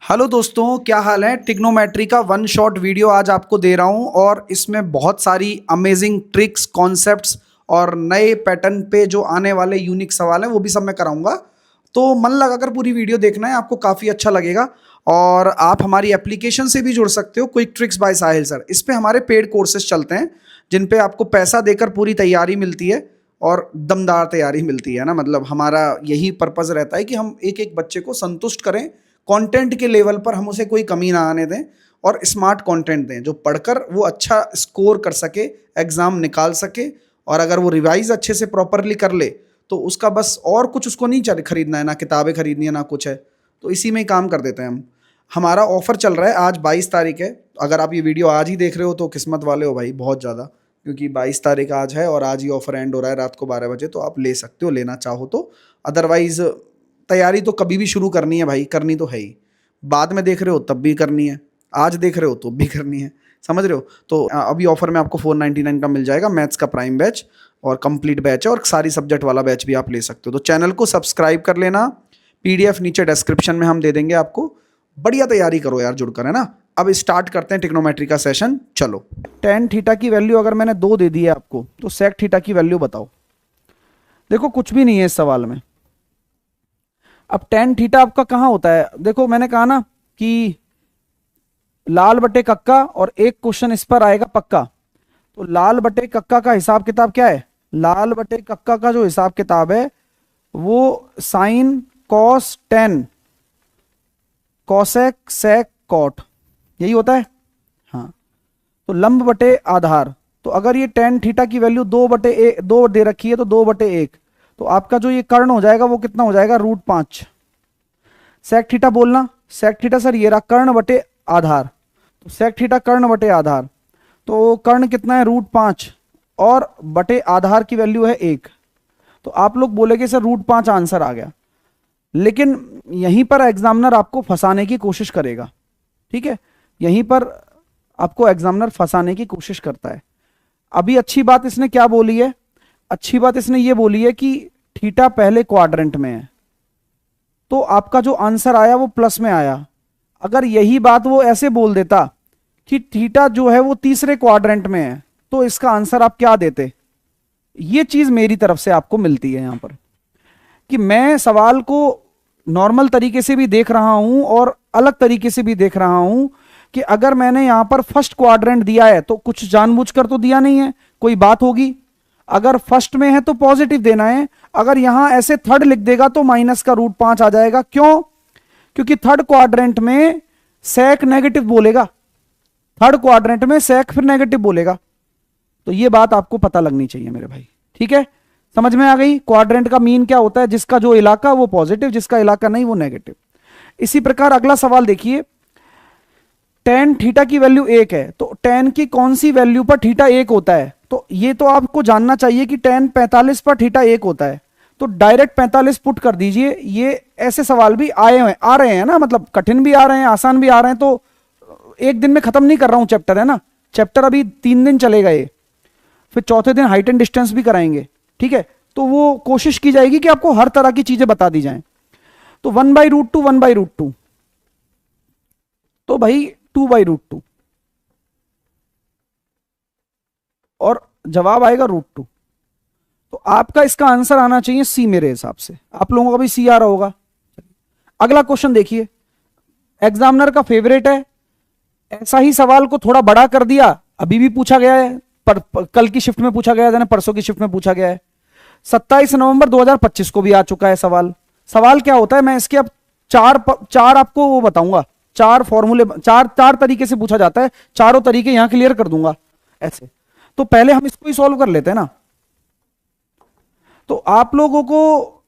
Hello दोस्तों, क्या हाल है। ट्रिग्नोमेट्री का वन शॉट वीडियो आज आपको दे रहा हूं और इसमें बहुत सारी अमेजिंग ट्रिक्स, कॉन्सेप्ट्स और नए पैटर्न पे जो आने वाले यूनिक सवाल हैं वो भी सब मैं कराऊंगा। तो मन लगाकर पूरी वीडियो देखना है, आपको काफ़ी अच्छा लगेगा। और आप हमारी एप्लीकेशन से भी जुड़ सकते हो, क्विक ट्रिक्स बाय साहिल सर। इस पे हमारे पेड कोर्सेज चलते हैं जिन पे आपको पैसा देकर पूरी तैयारी मिलती है और दमदार तैयारी मिलती है ना। मतलब हमारा यही पर्पज़ रहता है कि हम एक एक बच्चे को संतुष्ट करें, कंटेंट के लेवल पर हम उसे कोई कमी ना आने दें और स्मार्ट कंटेंट दें जो पढ़कर वो अच्छा स्कोर कर सके, एग्ज़ाम निकाल सके। और अगर वो रिवाइज अच्छे से प्रॉपरली कर ले तो उसका बस और कुछ उसको नहीं चल खरीदना है, ना किताबें खरीदनी है ना कुछ है। तो इसी में ही काम कर देते हैं हम। हमारा ऑफ़र चल रहा है, आज 22 तारीख है। अगर आप ये वीडियो आज ही देख रहे हो तो किस्मत वाले हो भाई, बहुत ज़्यादा, क्योंकि 22 तारीख आज है और आज ही ऑफ़र एंड हो रहा है रात को 12 बजे। तो आप ले सकते हो लेना चाहो तो। अदरवाइज़ तैयारी तो कभी भी शुरू करनी है भाई, करनी तो है ही। बाद में देख रहे हो तब भी करनी है, आज देख रहे हो तो भी करनी है, समझ रहे हो। तो अभी ऑफर में आपको 499 का मिल जाएगा। मैथ्स का प्राइम बैच और कंप्लीट बैच है और सारी सब्जेक्ट वाला बैच भी आप ले सकते हो। तो चैनल को सब्सक्राइब कर लेना, पीडीएफ नीचे डिस्क्रिप्शन में हम दे देंगे आपको। बढ़िया तैयारी करो यार जुड़कर, है ना। अब स्टार्ट करते हैं ट्रिग्नोमेट्री का सेशन, चलो। टेन थीटा की वैल्यू अगर मैंने 2 दे दी है आपको, तो सेक थीटा की वैल्यू बताओ। देखो कुछ भी नहीं है इस सवाल में। अब टेन थीटा आपका कहाँ होता है, देखो मैंने कहा ना कि लाल बटे कक्का, और एक क्वेश्चन इस पर आएगा पक्का। तो लाल बटे कक्का का हिसाब किताब क्या है? लाल बटे कक्का का जो हिसाब किताब है वो sine cos tan cosec sec cot, यही होता है। हाँ, तो लंब बटे आधार। तो अगर ये टेन थीटा की वैल्यू 2 दे रखी है तो 2/1, तो आपका जो ये कर्ण हो जाएगा वो कितना हो जाएगा? √5। सेक थीटा बोलना, सेक थीटा सर ये रहा कर्ण बटे आधार। तो सेक थीटा कर्ण बटे आधार, तो कर्ण कितना है? √5 और बटे आधार की वैल्यू है 1। तो आप लोग बोलेगे सर √5 आंसर आ गया, लेकिन यहीं पर एग्जामिनर आपको फंसाने की कोशिश करेगा। ठीक है, यहीं पर आपको एग्जामिनर फंसाने की कोशिश करता है। अभी अच्छी बात इसने क्या बोली है? अच्छी बात इसने ये बोली है कि थीटा पहले क्वाड्रेंट में है, तो आपका जो आंसर आया वो प्लस में आया। अगर यही बात वो ऐसे बोल देता कि थीटा जो है वो तीसरे क्वाड्रेंट में है, तो इसका आंसर आप क्या देते? ये चीज मेरी तरफ से आपको मिलती है यहां पर, कि मैं सवाल को नॉर्मल तरीके से भी देख रहा हूं और अलग तरीके से भी देख रहा हूं। कि अगर मैंने यहां पर फर्स्ट क्वाड्रेंट दिया है तो कुछ जानबूझकर तो दिया नहीं है, कोई बात होगी। अगर फर्स्ट में है तो पॉजिटिव देना है, अगर यहां ऐसे थर्ड लिख देगा तो माइनस का √5 आ जाएगा। क्यों? क्योंकि थर्ड क्वाड्रेंट में सेक नेगेटिव बोलेगा, थर्ड क्वाड्रेंट में सेक फिर नेगेटिव बोलेगा। तो ये बात आपको पता लगनी चाहिए मेरे भाई, ठीक है। समझ में आ गई? क्वाड्रेंट का मीन क्या होता है? जिसका जो इलाका वो पॉजिटिव, जिसका इलाका नहीं वो नेगेटिव। इसी प्रकार अगला सवाल देखिए, टेन थीटा की वैल्यू 1 है, तो टेन की कौन सी वैल्यू पर थीटा 1 होता है? तो ये तो आपको जानना चाहिए कि टेन 45 पर थीटा 1 होता है। तो डायरेक्ट 45 पुट कर दीजिए। ये ऐसे सवाल भी आ रहे हैं ना, मतलब कठिन भी आ रहे हैं, आसान भी आ रहे हैं। तो एक दिन में खत्म नहीं कर रहा हूं चैप्टर, है ना। चैप्टर अभी 3 दिन चलेगा ये, फिर चौथे दिन हाइट एंड डिस्टेंस भी कराएंगे, ठीक है। तो वो कोशिश की जाएगी कि आपको हर तरह की चीजें बता दी जाएं। तो 1/√2 1/√2, तो भाई 2/√2 और जवाब आएगा √2। तो आपका इसका आंसर आना चाहिए सी, मेरे हिसाब से। आप लोगों का भी सी आ रहा होगा। अगला क्वेश्चन देखिए, एग्जामिनर का फेवरेट है। ऐसा ही सवाल को थोड़ा बड़ा कर दिया, अभी भी पूछा गया है, कल की शिफ्ट में पूछा गया है, परसों की शिफ्ट में पूछा गया है। 27 नवंबर 2025 को भी आ चुका है सवाल। सवाल क्या होता है, मैं इसके अब चार आपको वो बताऊंगा। 4 फॉर्मूले, चार तरीके से पूछा जाता है। चारों तरीके यहां क्लियर कर दूंगा ऐसे। तो पहले हम इसको ही सॉल्व कर लेते हैं ना। तो आप लोगों को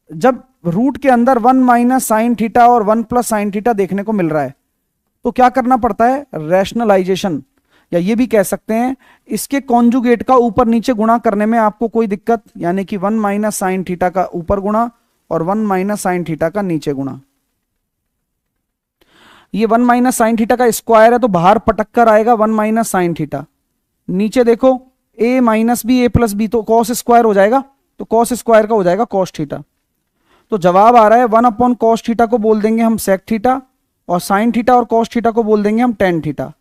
जब रूट के अंदर 1 - साइन थीटा और 1 + साइन थीटा देखने को मिल रहा है, तो क्या करना पड़ता है? रैशनलाइजेशन, या ये भी कह सकते हैं इसके कॉन्जुगेट का ऊपर नीचे गुणा करने में आपको कोई दिक्कत, यानी कि 1 - साइन थीटा का ऊपर गुणा और 1 - साइन थीटा का नीचे गुणा। ये 1 - साइन थीटा का स्क्वायर है तो बाहर पटक कर आएगा 1 - साइन थीटा। नीचे देखो a - b a + b, तो कॉस स्क्वायर हो जाएगा, तो कॉस स्क्वायर का हो जाएगा कॉस थीटा। तो जवाब आ रहा है 1/cos थीटा को बोल देंगे हम सेक थीटा, और साइन थीटा और कॉस थीटा को बोल देंगे हम टेन थीटा।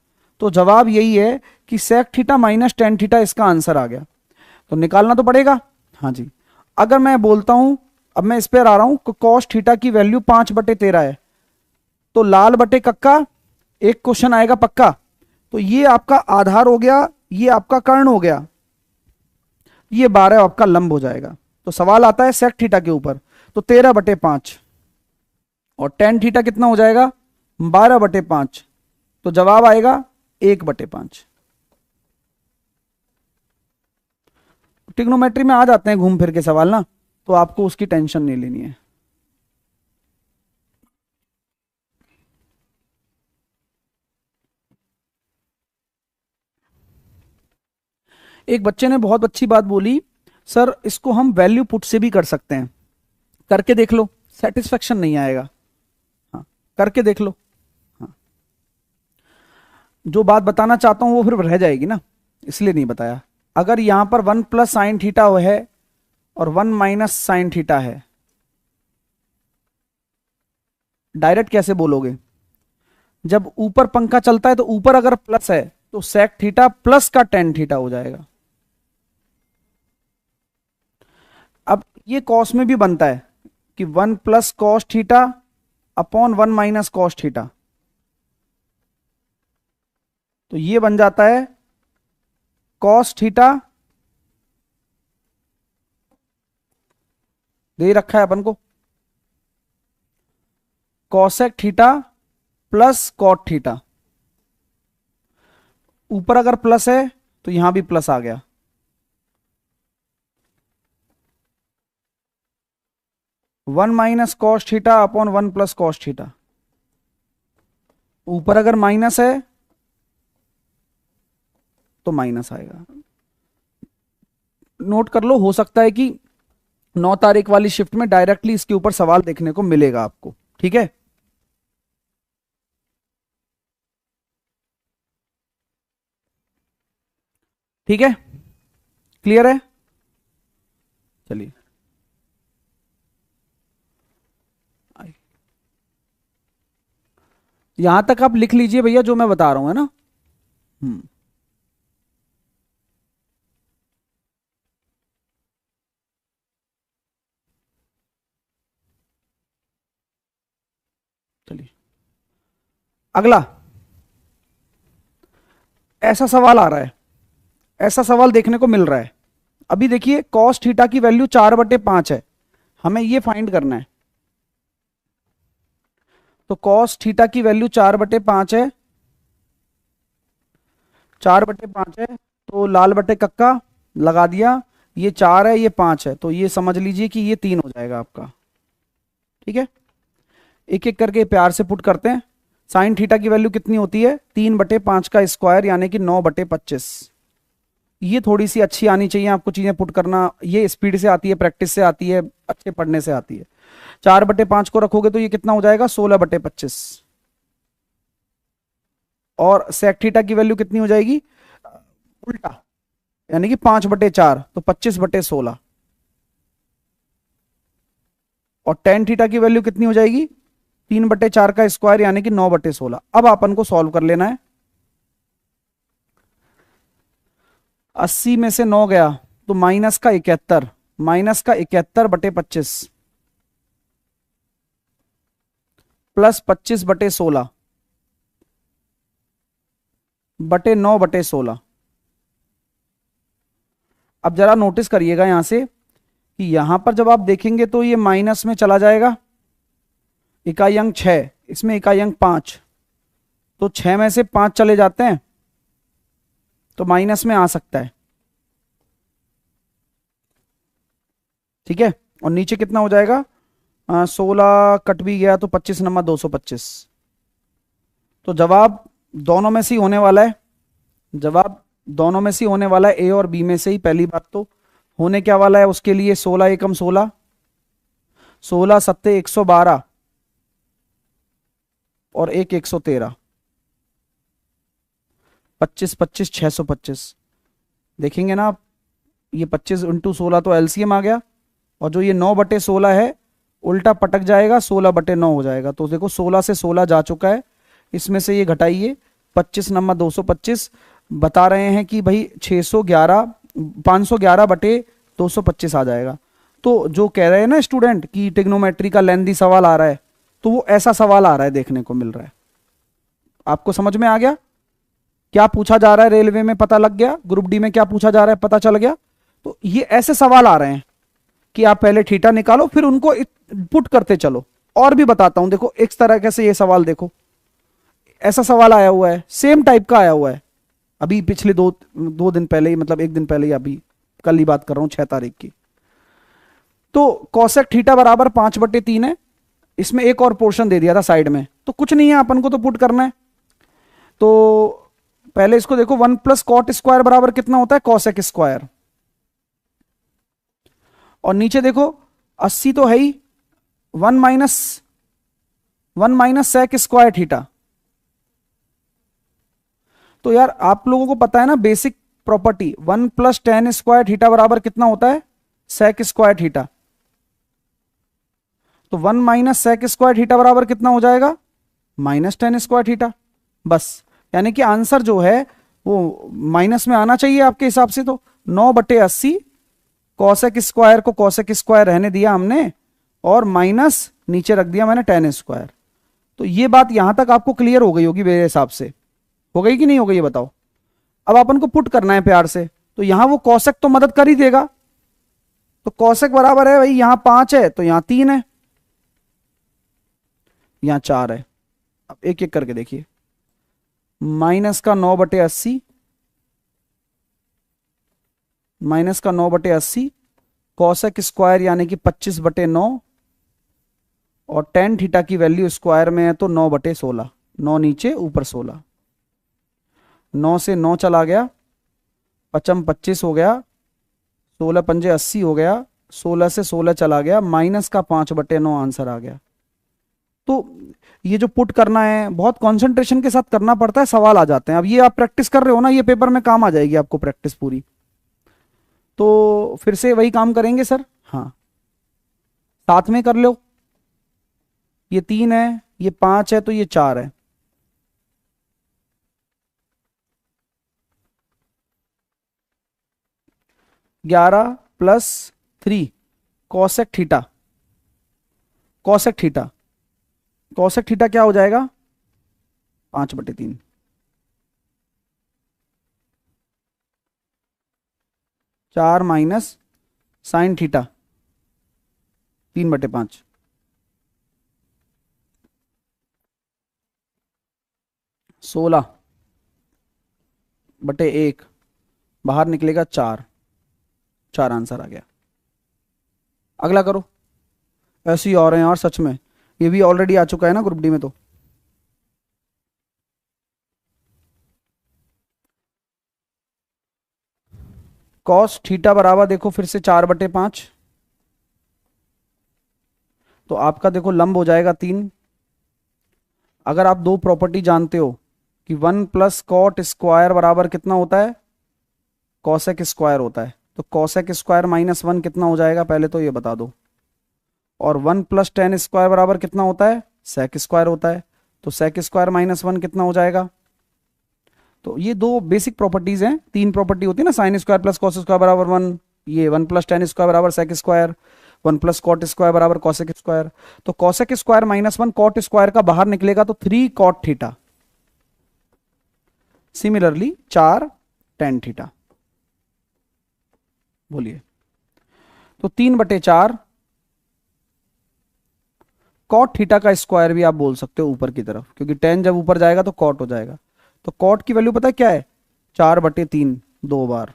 तो जवाब यही है कि sec theta minus tan theta इसका आंसर आ गया। तो निकालना तो पड़ेगा। हाँ जी, अगर मैं बोलता हूं, अब मैं इस पर आ रहा हूं, कॉस थीटा की वैल्यू 5/13 है, तो लाल बटे कक्का एक क्वेश्चन आएगा पक्का। तो ये आपका आधार हो गया, ये आपका कर्ण हो गया, ये 12 आपका लंब हो जाएगा। तो सवाल आता है सेक थीटा के ऊपर, तो 13/5 और टेन थीटा कितना हो जाएगा 12/5। तो जवाब आएगा 1/5। ट्रिग्नोमेट्री में आ जाते हैं घूम फिर के सवाल ना, तो आपको उसकी टेंशन नहीं लेनी है। एक बच्चे ने बहुत अच्छी बात बोली, सर इसको हम वैल्यू पुट से भी कर सकते हैं। करके देख लो, सेटिस्फेक्शन नहीं आएगा। हाँ, करके देख लो। हाँ, जो बात बताना चाहता हूं वो फिर रह जाएगी ना, इसलिए नहीं बताया। अगर यहां पर 1 प्लस साइन थीटा है और 1 माइनस साइन थीटा है, डायरेक्ट कैसे बोलोगे? जब ऊपर पंखा चलता है तो ऊपर अगर प्लस है तो सेक थीटा प्लस का टेन थीटा हो जाएगा। अब ये कॉस में भी बनता है कि 1 plus cos theta upon 1 minus cos theta, तो ये बन जाता है कॉस थीटा, दे रखा है अपन को, cosec theta plus cot theta. ऊपर अगर प्लस है तो यहां भी प्लस आ गया। One minus cos theta upon 1 plus cos theta. ऊपर अगर माइनस है तो माइनस आएगा। नोट कर लो, हो सकता है कि 9 तारीख वाली शिफ्ट में डायरेक्टली इसके ऊपर सवाल देखने को मिलेगा आपको। ठीक है, ठीक है, क्लियर है? चलिए, यहां तक आप लिख लीजिए भैया जो मैं बता रहा हूं, है ना। चलिए, अगला ऐसा सवाल आ रहा है, ऐसा सवाल देखने को मिल रहा है। अभी देखिए कॉस थीटा की वैल्यू 4/5 है, हमें ये फाइंड करना है। तो कॉस थीटा की वैल्यू 4/5 है, 4/5 है, तो लाल बटे कक्का लगा दिया। ये 4 है, ये 5 है, तो ये समझ लीजिए कि ये 3 हो जाएगा आपका। ठीक है, एक एक करके प्यार से पुट करते हैं। साइन थीटा की वैल्यू कितनी होती है 3/5 का स्क्वायर यानी कि 9/25। ये थोड़ी सी अच्छी आनी चाहिए आपको चीजें पुट करना, ये स्पीड से आती है, प्रैक्टिस से आती है, अच्छे पढ़ने से आती है। 4/5 को रखोगे तो ये कितना हो जाएगा 16/25। और सेक थीटा की वैल्यू कितनी हो जाएगी उल्टा, यानी कि 5/4, तो 25/16। और टेन थीटा की वैल्यू कितनी हो जाएगी 3/4 का स्क्वायर यानी कि 9/16। अब अपन को सॉल्व कर लेना है। 80 में से 9 गया तो माइनस का 71, माइनस का 71/25 प्लस 25/16 बटे 9/16। अब जरा नोटिस करिएगा यहां से कि यहां पर जब आप देखेंगे तो ये माइनस में चला जाएगा। इकाई अंक 6, इसमें इकाई अंक 5, तो 6 में से 5 चले जाते हैं तो माइनस में आ सकता है। ठीक है, और नीचे कितना हो जाएगा 16 कट भी गया तो 25 नंबर 225। तो जवाब दोनों में से ही होने वाला है, जवाब दोनों में से होने वाला है, ए और बी में से ही। पहली बात तो होने क्या वाला है उसके लिए 16 एकम 16, 16 सत्ते 112 और 1 113, 25 25 625। देखेंगे ना आप, ये 25 × 16 तो एलसीएम आ गया, और जो ये 9/16 है उल्टा पटक जाएगा, 16/9 हो जाएगा। तो देखो 16 से 16 जा चुका है, इसमें से ये घटाइए, 25 नंबर 225, बता रहे हैं कि भाई 611 511/225 आ जाएगा। तो जो कह रहे हैं ना स्टूडेंट कि ट्रिग्नोमेट्री का लेंथी सवाल आ रहा है, तो वो ऐसा सवाल आ रहा है, देखने को मिल रहा है। आपको समझ में आ गया क्या पूछा जा रहा है? रेलवे में पता लग गया, ग्रुप डी में क्या पूछा जा रहा है पता चल गया। तो ये ऐसे सवाल आ रहे हैं कि आप पहले थीटा निकालो, फिर उनको पुट करते चलो। और भी बताता हूं, देखो इस तरह से ये सवाल देखो, ऐसा सवाल आया हुआ है, सेम टाइप का आया हुआ है, अभी पिछले दो दिन पहले ही, मतलब एक दिन पहले ही, अभी कल ही बात कर रहा हूं, 6 तारीख की। तो कॉसेक थीटा बराबर 5/3 है, इसमें एक और पोर्शन दे दिया था साइड में, तो कुछ नहीं है, अपन को तो पुट करना है। तो पहले इसको देखो, 1 + कॉट स्क्वायर बराबर कितना होता है? Cosec square. और नीचे देखो 80 तो है ही, 1 माइनस सेक स्क्वायर थीटा। तो यार आप लोगों को पता है ना basic property, 1 + tan square theta बराबर कितना होता है? Sec square theta. तो 1 माइनस सेक स्क्वायर थीटा बराबर कितना हो जाएगा? -tan square theta. बस, यानी कि आंसर जो है वो माइनस में आना चाहिए आपके हिसाब से। तो 9/80, कॉसेक स्क्वायर को कॉसेक स्क्वायर रहने दिया हमने, और माइनस नीचे रख दिया मैंने tan स्क्वायर। तो ये बात यहां तक आपको क्लियर हो गई होगी मेरे हिसाब से, हो गई कि नहीं हो गई ये बताओ। अब अपन को पुट करना है प्यार से, तो यहां वो कॉसेक तो मदद कर ही देगा। तो कॉसेक बराबर है भाई, यहां 5 है तो यहां 3 है, यहां 4 है। अब एक एक करके देखिए, माइनस का 9/80, कॉसेक स्क्वायर यानी कि 25/9, और tan थीटा की वैल्यू स्क्वायर में है तो 9/16, 9 नीचे ऊपर 16, 9 से 9 चला गया, 5 25 हो गया, 16 पंजे 80 हो गया, 16 से 16 चला गया, माइनस का 5/9 आंसर आ गया। तो ये जो पुट करना है बहुत कंसंट्रेशन के साथ करना पड़ता है, सवाल आ जाते हैं। अब ये आप प्रैक्टिस कर रहे हो ना, ये पेपर में काम आ जाएगी आपको प्रैक्टिस पूरी। तो फिर से वही काम करेंगे सर, हाँ साथ में कर लो। ये 3 है, ये 5 है, तो ये 4 है। ग्यारह +3 cosec theta, cosec theta, cosec theta क्या हो जाएगा? 5/3। 4 माइनस साइन थीटा 3/5, 16/1, बाहर निकलेगा 4, 4 आंसर आ गया। अगला करो। ऐसे ही और हैं यार सच में, ये भी ऑलरेडी आ चुका है ना ग्रुप डी में। तो कॉस थीटा बराबर देखो फिर से 4/5, तो आपका देखो लंब हो जाएगा 3। अगर आप दो प्रॉपर्टी जानते हो कि 1 + कॉट स्क्वायर बराबर कितना होता है? कॉसेक स्क्वायर होता है। तो कॉसेक स्क्वायर -1 कितना हो जाएगा पहले तो ये बता दो। और 1 + tan स्क्वायर बराबर कितना होता है? सेक स्क्वायर होता है। तो सेक स्क्वायर -1 कितना हो जाएगा? तो ये दो बेसिक प्रॉपर्टीज हैं, 3 प्रॉपर्टी होती है ना, साइन स्क्वायर + कॉस स्क्वायर बराबर 1, ये 1 + tan स्क्वायर बराबर सेक स्क्वायर, 1 + कॉट स्क्वायर बराबर कॉसेक स्क्वायर। तो कॉसेक स्क्वायर -1 कॉट स्क्वायर का बाहर निकलेगा तो 3 cot theta, similarly 4 tan theta. बोलिए, तो 3/4 कॉट थीटा का स्क्वायर भी आप बोल सकते हो ऊपर की तरफ, क्योंकि tan जब ऊपर जाएगा तो कॉट हो जाएगा। तो कॉट की वैल्यू पता है क्या है? 4/3, 2 बार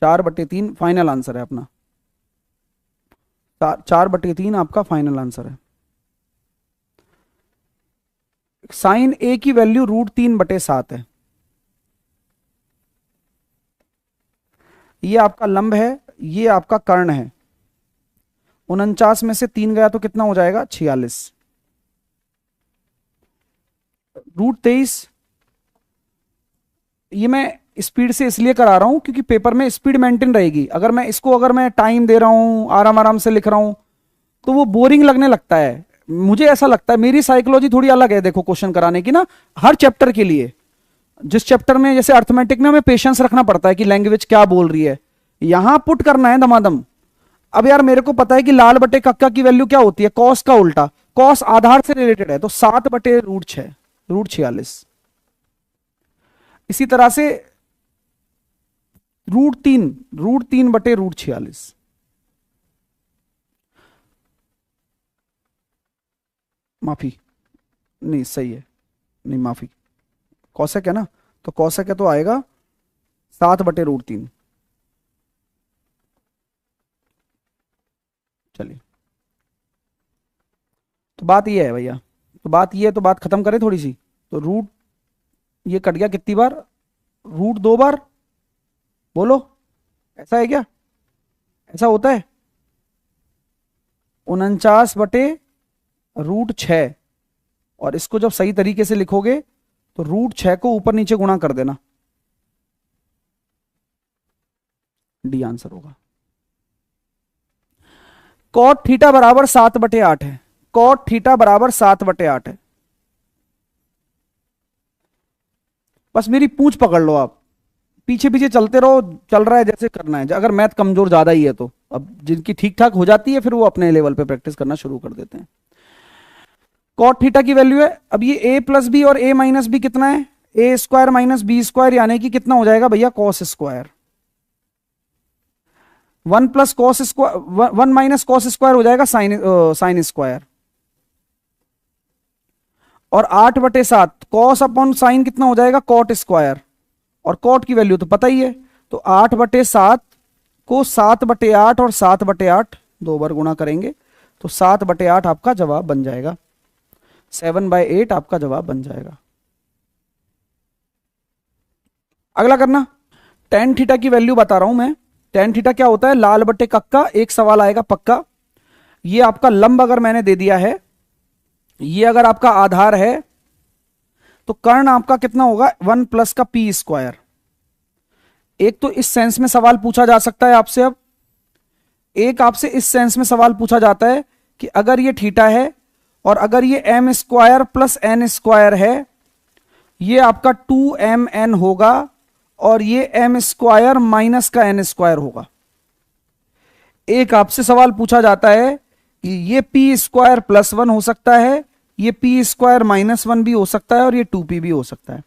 4/3 फाइनल आंसर है अपना। 4/3 आपका फाइनल आंसर है। साइन ए की वैल्यू √3/7 है। ये आपका लंब है, ये आपका कर्ण है। 49 में से 3 गया तो कितना हो जाएगा? 46। √23, ये मैं स्पीड से इसलिए करा रहा हूं क्योंकि पेपर में स्पीड मेंटेन रहेगी। अगर मैं टाइम दे रहा हूं, आराम आराम से लिख रहा हूं, तो वो बोरिंग लगने लगता है। मुझे ऐसा लगता है, मेरी साइकोलॉजी थोड़ी अलग है देखो क्वेश्चन कराने की ना, हर चैप्टर के लिए। जिस चैप्टर में जैसे अर्थमेटिक में हमें पेशेंस रखना पड़ता है कि लैंग्वेज क्या बोल रही है, यहां पुट करना है दमादम। अब यार मेरे को पता है कि लाल बटे कक्का की वैल्यू क्या होती है, कॉस का उल्टा। कॉस आधार से रिलेटेड है, तो 7/√6, √46। इसी तरह से √3/√46। माफी, नहीं सही है, नहीं माफी, कौशक है ना, तो कौशक है तो आएगा 7/√3। चलिए, तो बात ये है भैया, तो बात ये है, तो बात खत्म करें थोड़ी सी। तो रूट ये कट गया कितनी बार, √2 बार, बोलो ऐसा है क्या, ऐसा होता है। 49/√6, और इसको जब सही तरीके से लिखोगे तो √6 को ऊपर नीचे गुणा कर देना, डी आंसर होगा। कॉट थीटा बराबर 7/8 है, कॉट थीटा बराबर 7/8 है। बस मेरी पूंछ पकड़ लो आप, पीछे पीछे चलते रहो, चल रहा है जैसे करना है। अगर मैथ कमजोर ज्यादा ही है तो, अब जिनकी ठीक ठाक हो जाती है फिर वो अपने लेवल पे प्रैक्टिस करना शुरू कर देते हैं। कॉट थीटा की वैल्यू है, अब ये a+b और a-b कितना है, a² - b², यानी कि कितना हो जाएगा भैया, cos स्क्वायर। 1 cos स्क्वायर हो जाएगा साइन स्क्वायर। और 8/7 cos अपॉन साइन कितना हो जाएगा, कॉट स्क्वायर। और कॉट की वैल्यू तो पता ही है, तो 8/7 को 7/8 और 7/8 2 बार गुणा करेंगे तो 7/8 आपका जवाब बन जाएगा, 7/8 आपका जवाब बन जाएगा। अगला करना, tan थीटा की वैल्यू बता रहा हूं मैं। tan थीटा क्या होता है, लाल बटे कक्का। एक सवाल आएगा पक्का। ये आपका लंब अगर मैंने दे दिया है, ये अगर आपका आधार है, तो कर्ण आपका कितना होगा, 1 प्लस का p²। एक तो इस सेंस में सवाल पूछा जा सकता है आपसे। अब एक आपसे इस सेंस में सवाल पूछा जाता है कि अगर ये थीटा है और अगर ये m² प्लस n² है, ये आपका 2mn होगा और ये m² माइनस का n² होगा। एक आपसे सवाल पूछा जाता है कि ये p² + 1 हो सकता है, ये p² - 1 भी हो सकता है और ये 2p भी हो सकता है।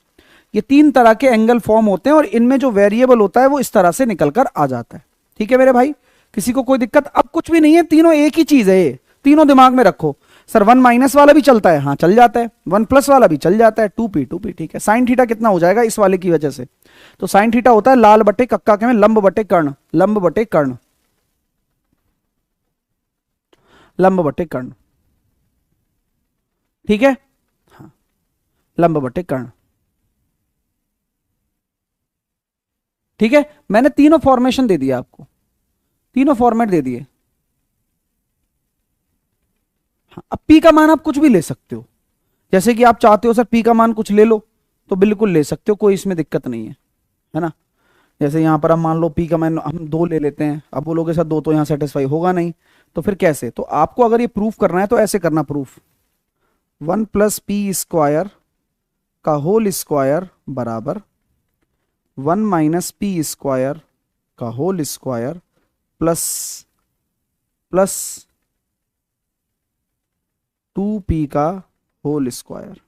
ये 3 तरह के एंगल फॉर्म होते हैं और इनमें जो वेरिएबल होता है वो इस तरह से निकल कर आ जाता है। ठीक है मेरे भाई, किसी को कोई दिक्कत? अब कुछ भी नहीं है, तीनों एक ही चीज है, ये तीनों दिमाग में रखो। सर 1 - वाला भी चलता है, हाँ चल जाता है। 1 प्लस वाला भी चल जाता है, 2p ठीक है। साइन थीटा कितना हो जाएगा इस वाले की वजह से, तो साइन थीटा होता है लाल बटे कक्का के में लंब बटे कर्ण, लंब बटे कर्ण, लंब बटे कर्ण। ठीक है, हाँ लंब बटे कर्ण। ठीक है, मैंने तीनों फॉर्मेशन दे दिया आपको, तीनों फॉर्मेट दे दिए। हाँ, अब पी का मान आप कुछ भी ले सकते हो, जैसे कि आप चाहते हो सर पी का मान कुछ ले लो तो बिल्कुल ले सकते हो, कोई इसमें दिक्कत नहीं है ना। जैसे यहां पर हम मान लो पी का मान हम 2 ले लेते हैं, अब बोलोगे सर 2 तो यहां सेटिस्फाई होगा नहीं, तो फिर कैसे? तो आपको अगर ये प्रूफ करना है तो ऐसे करना प्रूफ, 1 + p² का होल स्क्वायर बराबर 1 - p² का होल स्क्वायर प्लस 2p का होल स्क्वायर।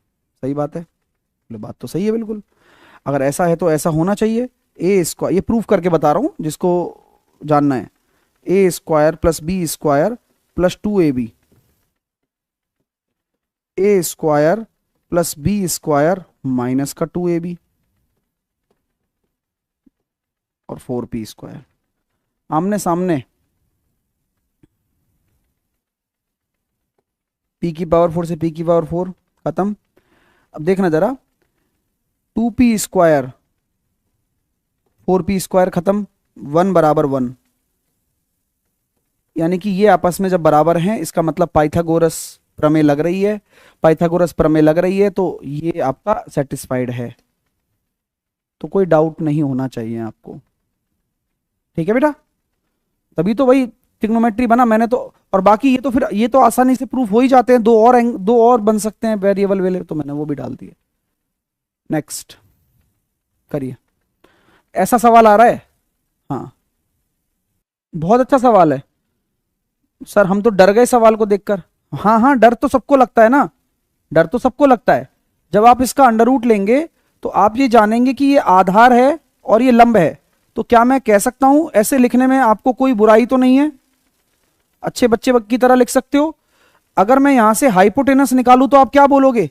सही बात है, बात तो सही है बिल्कुल। अगर ऐसा है तो ऐसा होना चाहिए। a², ये प्रूफ करके बता रहा हूं जिसको जानना है, a² + b² + 2ab, a² + b² minus का 2ab और 4p²। आमने सामने, p⁴ से p⁴ खत्म। अब देखना जरा, 2p², 4p² खत्म, 1 = 1, यानी कि ये आपस में जब बराबर हैं इसका मतलब पाइथागोरस प्रमेय लग रही है, पाइथागोरस प्रमेय लग रही है, तो ये आपका सेटिस्फाइड है। तो कोई डाउट नहीं होना चाहिए आपको। ठीक है बेटा, तभी तो भाई ट्रिग्नोमेट्री बना मैंने तो। और बाकी ये तो फिर ये तो आसानी से प्रूफ हो ही जाते हैं, दो और बन सकते हैं वेरिएबल वेले, तो मैंने वो भी डाल दिए। नेक्स्ट करिए। ऐसा सवाल आ रहा है? हाँ, बहुत अच्छा सवाल है सर, हम तो डर गए सवाल को देखकर। हाँ हाँ, डर तो सबको लगता है ना, डर तो सबको लगता है। जब आप इसका अंडर रूट लेंगे तो आप ये जानेंगे कि ये आधार है और ये लंब है। तो क्या मैं कह सकता हूं ऐसे लिखने में आपको कोई बुराई तो नहीं है? अच्छे बच्चे की तरह लिख सकते हो। अगर मैं यहां से हाइपोटेनस निकालूं तो आप क्या बोलोगे?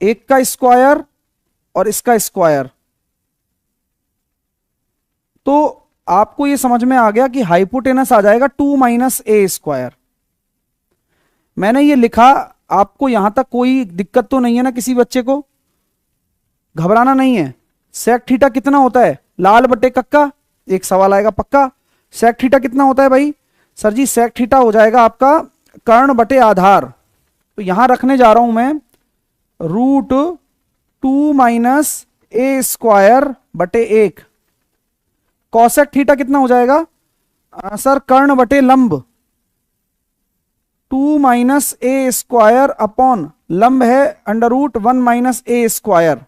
एक का स्क्वायर और इसका स्क्वायर। तो आपको यह समझ में आ गया कि हाइपोटेनस आ जाएगा 2 - a²। मैंने ये लिखा, आपको यहां तक कोई दिक्कत तो नहीं है ना किसी बच्चे को? घबराना नहीं है। सेक थीटा कितना होता है? लाल बटे कक्का, एक सवाल आएगा पक्का। सेक थीटा कितना होता है भाई? सर जी सेक थीटा हो जाएगा आपका कर्ण बटे आधार। तो यहां रखने जा रहा हूं मैं √2 - a² बटे 1। कॉसेक थीटा कितना हो जाएगा? सर कर्ण बटे लंब, 2 - a² अपॉन लंब है √1 - a²।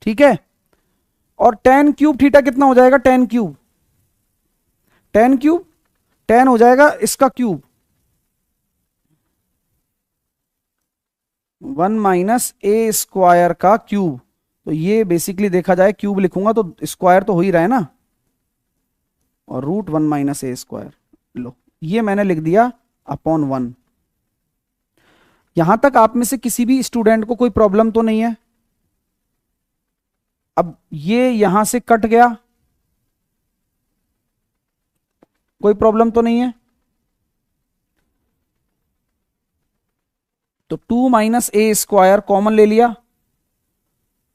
ठीक है। और tan क्यूब थीटा कितना हो जाएगा? tan क्यूब, tan हो जाएगा इसका क्यूब, 1 - a² का क्यूब। तो ये बेसिकली देखा जाए क्यूब लिखूंगा तो स्क्वायर तो हो ही रहा है ना, और √1 - a²। लो ये मैंने लिख दिया अपॉन 1। यहां तक आप में से किसी भी स्टूडेंट को कोई प्रॉब्लम तो नहीं है? अब ये यहां से कट गया, कोई प्रॉब्लम तो नहीं है? तो 2 - a² कॉमन ले लिया,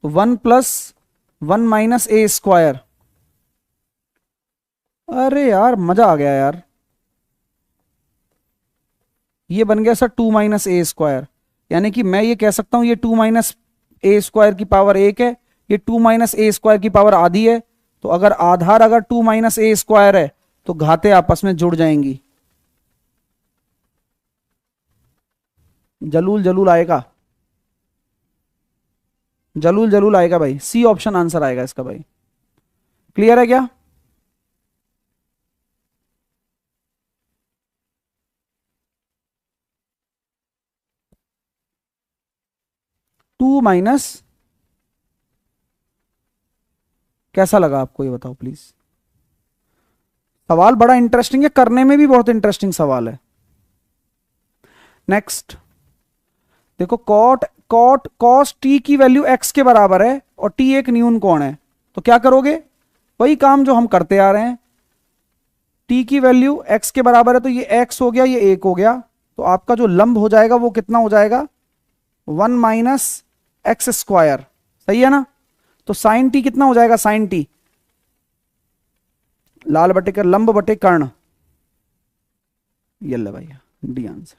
तो 1 + 1 - a²। अरे यार मजा आ गया यार, ये बन गया सर 2 - a²। यानी कि मैं ये कह सकता हूं ये 2 - a² की पावर 1 है, ये 2 - a² की पावर आधी है। तो अगर आधार अगर 2 - a² है तो घाते आपस में जुड़ जाएंगी। जलूल जलूल आएगा, जलूल जलूल आएगा भाई, सी ऑप्शन आंसर आएगा इसका भाई। क्लियर है क्या? 2 - कैसा लगा आपको ये बताओ प्लीज। सवाल बड़ा इंटरेस्टिंग है, करने में भी बहुत इंटरेस्टिंग सवाल है। नेक्स्ट देखो, कॉट कॉट कॉस टी की वैल्यू एक्स के बराबर है और टी एक न्यून कोण है, तो क्या करोगे? वही काम जो हम करते आ रहे हैं। टी की वैल्यू एक्स के बराबर है तो ये एक्स हो गया, ये एक हो गया। तो आपका जो लंब हो जाएगा वो कितना हो जाएगा? 1 - x²। सही है ना? तो साइन टी कितना हो जाएगा? साइन टी लाल बटे कर लंब बटे कर्ण। ये ले भैया डी आंसर।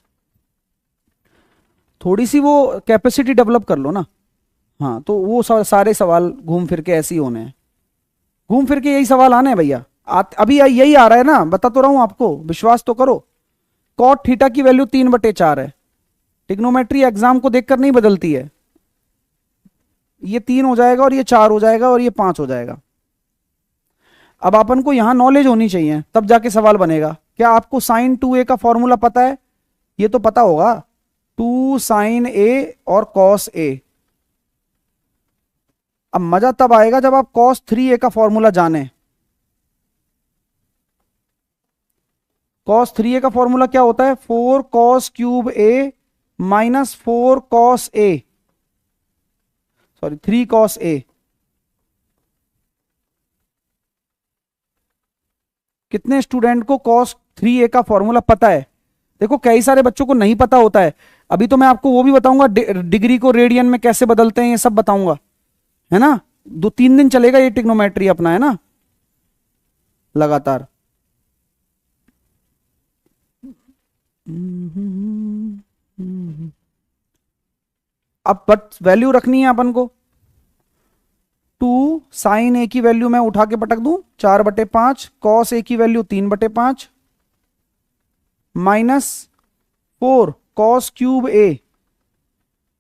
थोड़ी सी वो कैपेसिटी डेवलप कर लो ना। हाँ तो वो सारे सवाल घूम फिर के ऐसे ही होने हैं, घूम फिर के यही सवाल आने हैं भैया। अभी यही आ रहा है ना, बता तो रहा हूं आपको, विश्वास तो करो। कॉट थीटा की वैल्यू 3/4 है। टिग्नोमेट्री एग्जाम को देखकर नहीं बदलती है। ये 3 हो जाएगा और ये 4 हो जाएगा और ये 5 हो जाएगा। अब अपन को यहां नॉलेज होनी चाहिए तब जाके सवाल बनेगा। क्या आपको साइन 2a का फॉर्मूला पता है? ये तो पता होगा, 2 sin a और cos a। अब मजा तब आएगा जब आप cos 3a का फॉर्मूला जाने। cos 3a का फॉर्मूला क्या होता है? 4 cos cube a minus 4 cos a, sorry 3 cos a। कितने स्टूडेंट को cos 3a का फॉर्मूला पता है? देखो कई सारे बच्चों को नहीं पता होता है। अभी तो मैं आपको वो भी बताऊंगा डिग्री को रेडियन में कैसे बदलते हैं, ये सब बताऊंगा, है ना? 2-3 दिन चलेगा ये टिग्नोमेट्री अपना, है ना, लगातार। अब बट वैल्यू रखनी है अपन को। साइन ए की वैल्यू मैं उठा के पटक दूं 4/5, कॉस ए की वैल्यू 3/5 -4 कॉस क्यूब ए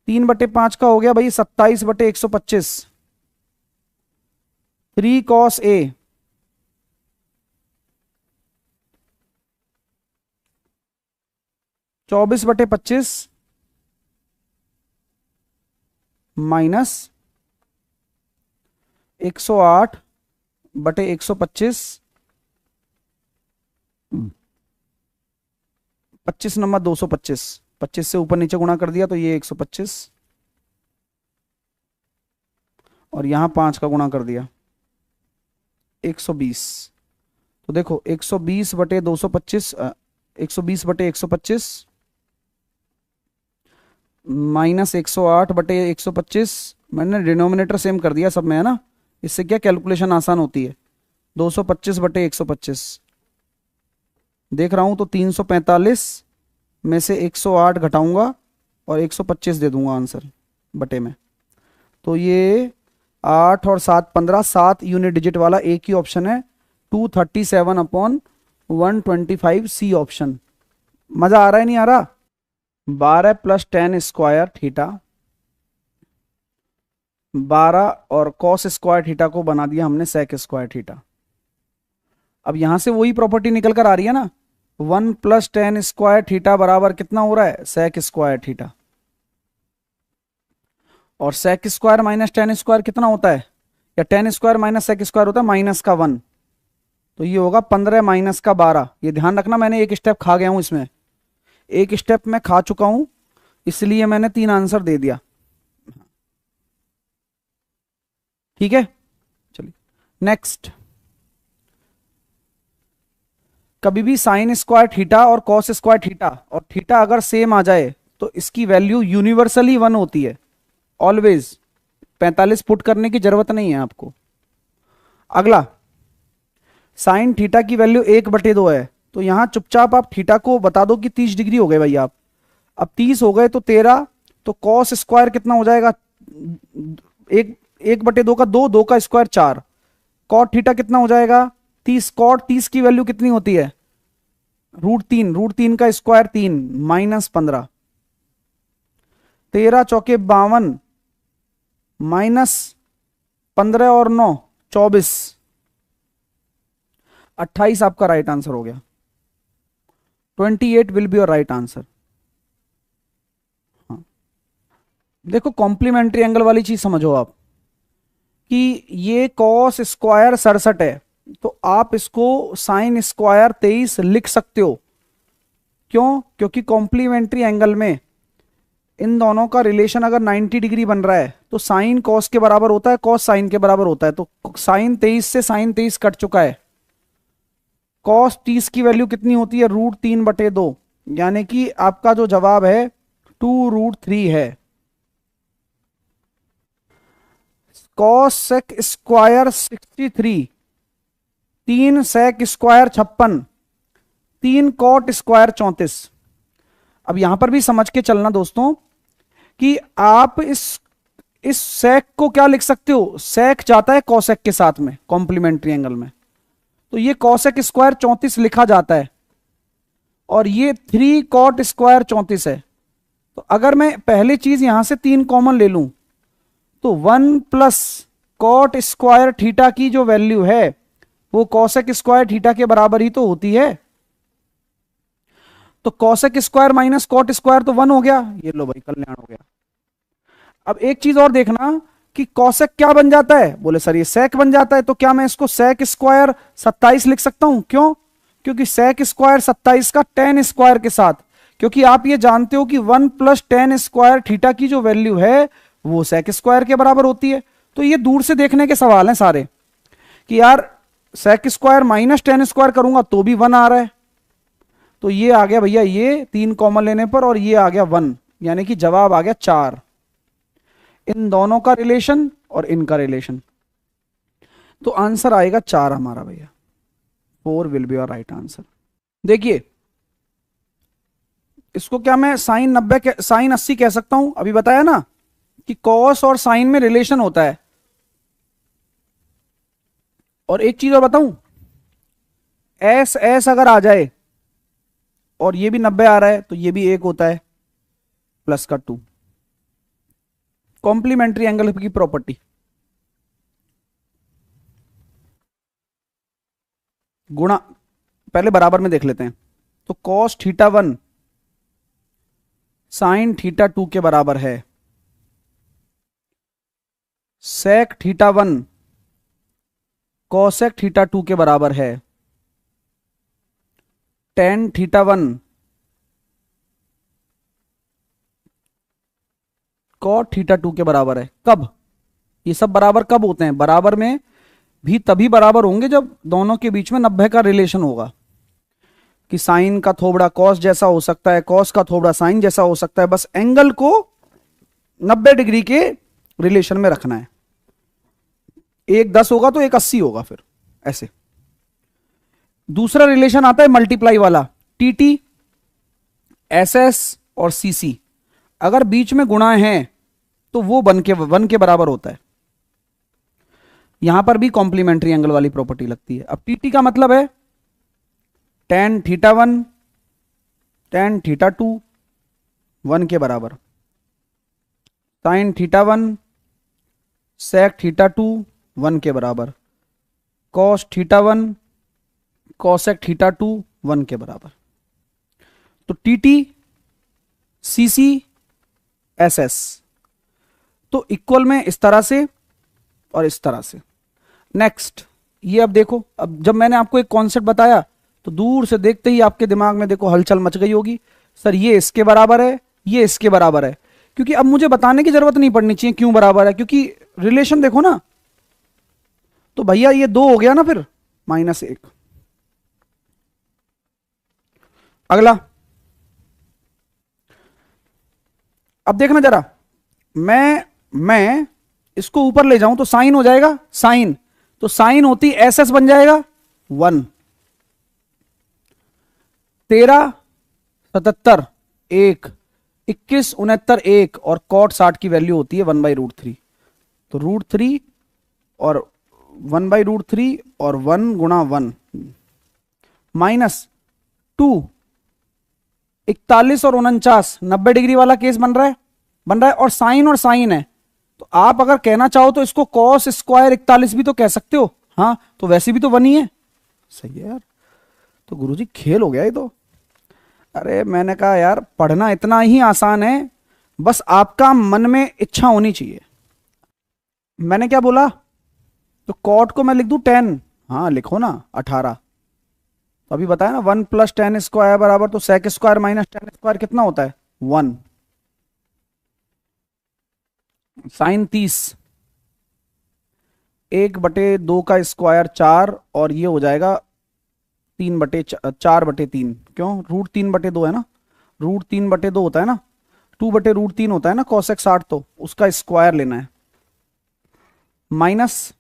3/5 का हो गया भाई 27/125, 3 कॉस ए 24/25 माइनस 108/125, 25 नंबर 225, 25 से ऊपर नीचे गुणा कर दिया तो ये 125 और यहां 5 का गुणा कर दिया 120। तो देखो 120/225 120/125 माइनस 108/125, मैंने डिनोमिनेटर सेम कर दिया सब में, है ना। इससे क्या कैलकुलेशन आसान होती है। 225/125 देख रहा हूं तो 345 में से 108 घटाऊंगा और 125 दे दूंगा आंसर बटे में। तो ये 8 और 7 15, 7 यूनिट डिजिट वाला एक ही ऑप्शन है, 237/125 सी ऑप्शन। मजा आ रहा है नहीं आ रहा। 12 + tan स्क्वायर थीटा, 12 और कॉस स्क्वायर थीटा को बना दिया हमने सेक स्क्वायर थीटा। अब यहां से वही प्रॉपर्टी निकल कर आ रही है ना, 1 + tan स्क्वायर थीटा बराबर कितना हो रहा है, सेक स्क्वायर थीटा। और sec square minus tan square कितना होता है, या tan square minus sec square होता है -1। तो ये होगा 15 - 12। ये ध्यान रखना, मैंने एक स्टेप खा गया हूं इसमें, एक स्टेप मैं खा चुका हूं, इसलिए मैंने 3 आंसर दे दिया। ठीक है, चलिए नेक्स्ट। कभी भी साइन स्क्वायर थीटा और कॉस स्क्वायर थीटा और थीटा अगर सेम आ जाए तो इसकी वैल्यू यूनिवर्सली 1 होती है, ऑलवेज। 45 पुट करने की जरूरत नहीं है आपको। अगला, साइन थीटा की वैल्यू 1/2 है, तो यहां चुपचाप आप थीटा को बता दो कि 30 डिग्री हो गए भाई। आप अब 30 हो गए तो 13, तो कॉस स्क्वायर कितना हो जाएगा, 1/2 का 2, 2 का स्क्वायर 4, कॉट थीटा कितना हो जाएगा 30, कॉट 30 की वैल्यू कितनी होती है, √3, √3 का स्क्वायर 3 -15, 13 चौके 52 -15 और 9 24, 28 आपका राइट आंसर हो गया। 28 will be your right answer. हाँ, देखो कॉम्प्लीमेंट्री एंगल वाली चीज समझो आप, कि ये कॉस स्क्वायर 67 है, तो आप इसको साइन स्क्वायर 23 लिख सकते हो। क्यों, क्योंकि कॉम्प्लीमेंट्री एंगल में इन दोनों का रिलेशन अगर 90 डिग्री बन रहा है तो साइन कॉस के बराबर होता है, कॉस साइन के बराबर होता है। तो साइन 23 से साइन 23 कट चुका है। कॉस 30 की वैल्यू कितनी होती है, √3/2, यानी कि आपका जो जवाब है 2√3 है। Cosec square 63, 3 sec square 56, 3 cot square 34। अब यहां पर भी समझ के चलना दोस्तों कि आप इस सेक को क्या लिख सकते हो, सेक जाता है कॉसेक के साथ में कॉम्प्लीमेंट्री एंगल में, तो ये कॉसेक स्क्वायर 34 लिखा जाता है, और ये 3 कॉट स्क्वायर 34 है। तो अगर मैं पहली चीज यहां से 3 कॉमन ले लूं तो 1 + कॉट स्क्वायर थीटा की जो वैल्यू है वो कॉसेक स्क्वायर थीटा के बराबर ही तो होती है। तो cosec square minus cot square तो 1 हो गया, ये लो भाई कल्याण हो गया। अब एक चीज और देखना कि कॉसेक क्या बन जाता है, बोले सर ये सेक बन जाता है, तो क्या मैं इसको सेक स्क्वायर 27 लिख सकता हूं। क्यों, क्योंकि सेक स्क्वायर 27 का tan स्क्वायर के साथ, क्योंकि आप ये जानते हो कि 1 + tan स्क्वायर थीटा की जो वैल्यू है वो सेक स्क्वायर के बराबर होती है। तो ये दूर से देखने के सवाल हैं सारे, कि यार sec square minus tan square करूंगा तो भी 1 आ रहा है। तो ये आ गया भैया, ये 3 कॉमन लेने पर, और ये आ गया 1, यानी कि जवाब आ गया 4। इन दोनों का रिलेशन और इनका रिलेशन, तो आंसर आएगा 4 हमारा भैया। 4 will be your right answer. देखिए इसको क्या मैं साइन 90 साइन 80 कह सकता हूं, अभी बताया ना कि कॉस और साइन में रिलेशन होता है। और एक चीज और बताऊं, एस एस अगर आ जाए और ये भी 90 आ रहा है तो ये भी 1 होता है, प्लस का 2, कॉम्प्लीमेंट्री एंगल की प्रॉपर्टी। गुणा, पहले बराबर में देख लेते हैं। तो कॉस थीटा 1 साइन थीटा 2 के बराबर है, सेक थीटा 1 कॉसेक थीटा 2 के बराबर है, टेन थीटा 1 कॉट थीटा 2 के बराबर है। कब? ये सब बराबर कब होते हैं? बराबर में भी तभी बराबर होंगे जब दोनों के बीच में 90 का रिलेशन होगा, कि साइन का थोबड़ा कॉस जैसा हो सकता है, कॉस का थोबड़ा साइन जैसा हो सकता है, बस एंगल को 90 डिग्री के रिलेशन में रखना है। एक 10 होगा तो एक 80 होगा, फिर ऐसे। दूसरा रिलेशन आता है मल्टीप्लाई वाला, टीटी एस एस और सीसी, अगर बीच में गुणा है तो वो 1 के बराबर होता है। यहां पर भी कॉम्प्लीमेंट्री एंगल वाली प्रॉपर्टी लगती है। अब टीटी का मतलब है टेन थीटा 1 टेन थीटा 2 1 के बराबर, साइन थीटा 1 सेक थीटा 2 1 के बराबर, कॉस थीटा 1 कॉसेक थीटा 2 1 के बराबर। तो टीटी सीसी एस एस तो इक्वल में इस तरह से और इस तरह से। नेक्स्ट, ये अब देखो, अब जब मैंने आपको एक कॉन्सेप्ट बताया तो दूर से देखते ही आपके दिमाग में देखो हलचल मच गई होगी, सर ये इसके बराबर है, ये इसके बराबर है। क्योंकि अब मुझे बताने की जरूरत नहीं पड़नी चाहिए क्यों बराबर है, क्योंकि रिलेशन देखो ना। तो भैया ये 2 हो गया ना, फिर -1। अगला, अब देखना जरा, मैं इसको ऊपर ले जाऊं तो साइन हो जाएगा, साइन तो साइन होती एस एस बन जाएगा 1, 13 77 1, 21 69 1, और कॉट 60 की वैल्यू होती है 1/√3। तो √3 और 1/√3 और 1 गुणा 1 -2, 41 और 49 90 डिग्री वाला केस बन रहा है, और साइन है। तो आप अगर कहना चाहो तो इसको कॉस स्क्वायर 41 भी तो कह सकते हो। हाँ, तो वैसे भी तो 1 ही है। सही है यार, तो गुरुजी खेल हो गया ये तो। अरे मैंने कहा यार पढ़ना इतना ही आसान है, बस आपका मन में इच्छा होनी चाहिए। मैंने क्या बोला? तो कॉट को मैं लिख दूं 10, हाँ लिखो ना 18। तो अभी बताया ना 1 + tan स्क्वायर बराबर, तो sec square minus tan square कितना होता है? 1। साइन 30, 1/2 का स्क्वायर 4, और ये हो जाएगा 4/3। क्यों? √3/2 है ना, √3/2 होता है ना, 2/√3 होता है ना कॉसेक 60, तो उसका स्क्वायर लेना है। माइनस,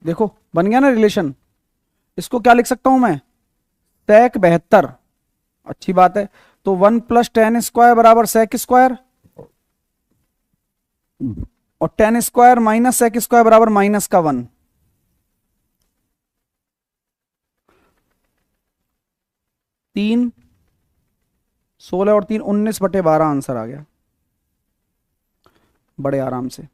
देखो बन गया ना रिलेशन। इसको क्या लिख सकता हूं मैं? सेक 72। अच्छी बात है, तो 1 + tan स्क्वायर बराबर सेक स्क्वायर, और tan square minus sec square बराबर -1। 3 16 और 3 19/12 आंसर आ गया बड़े आराम से।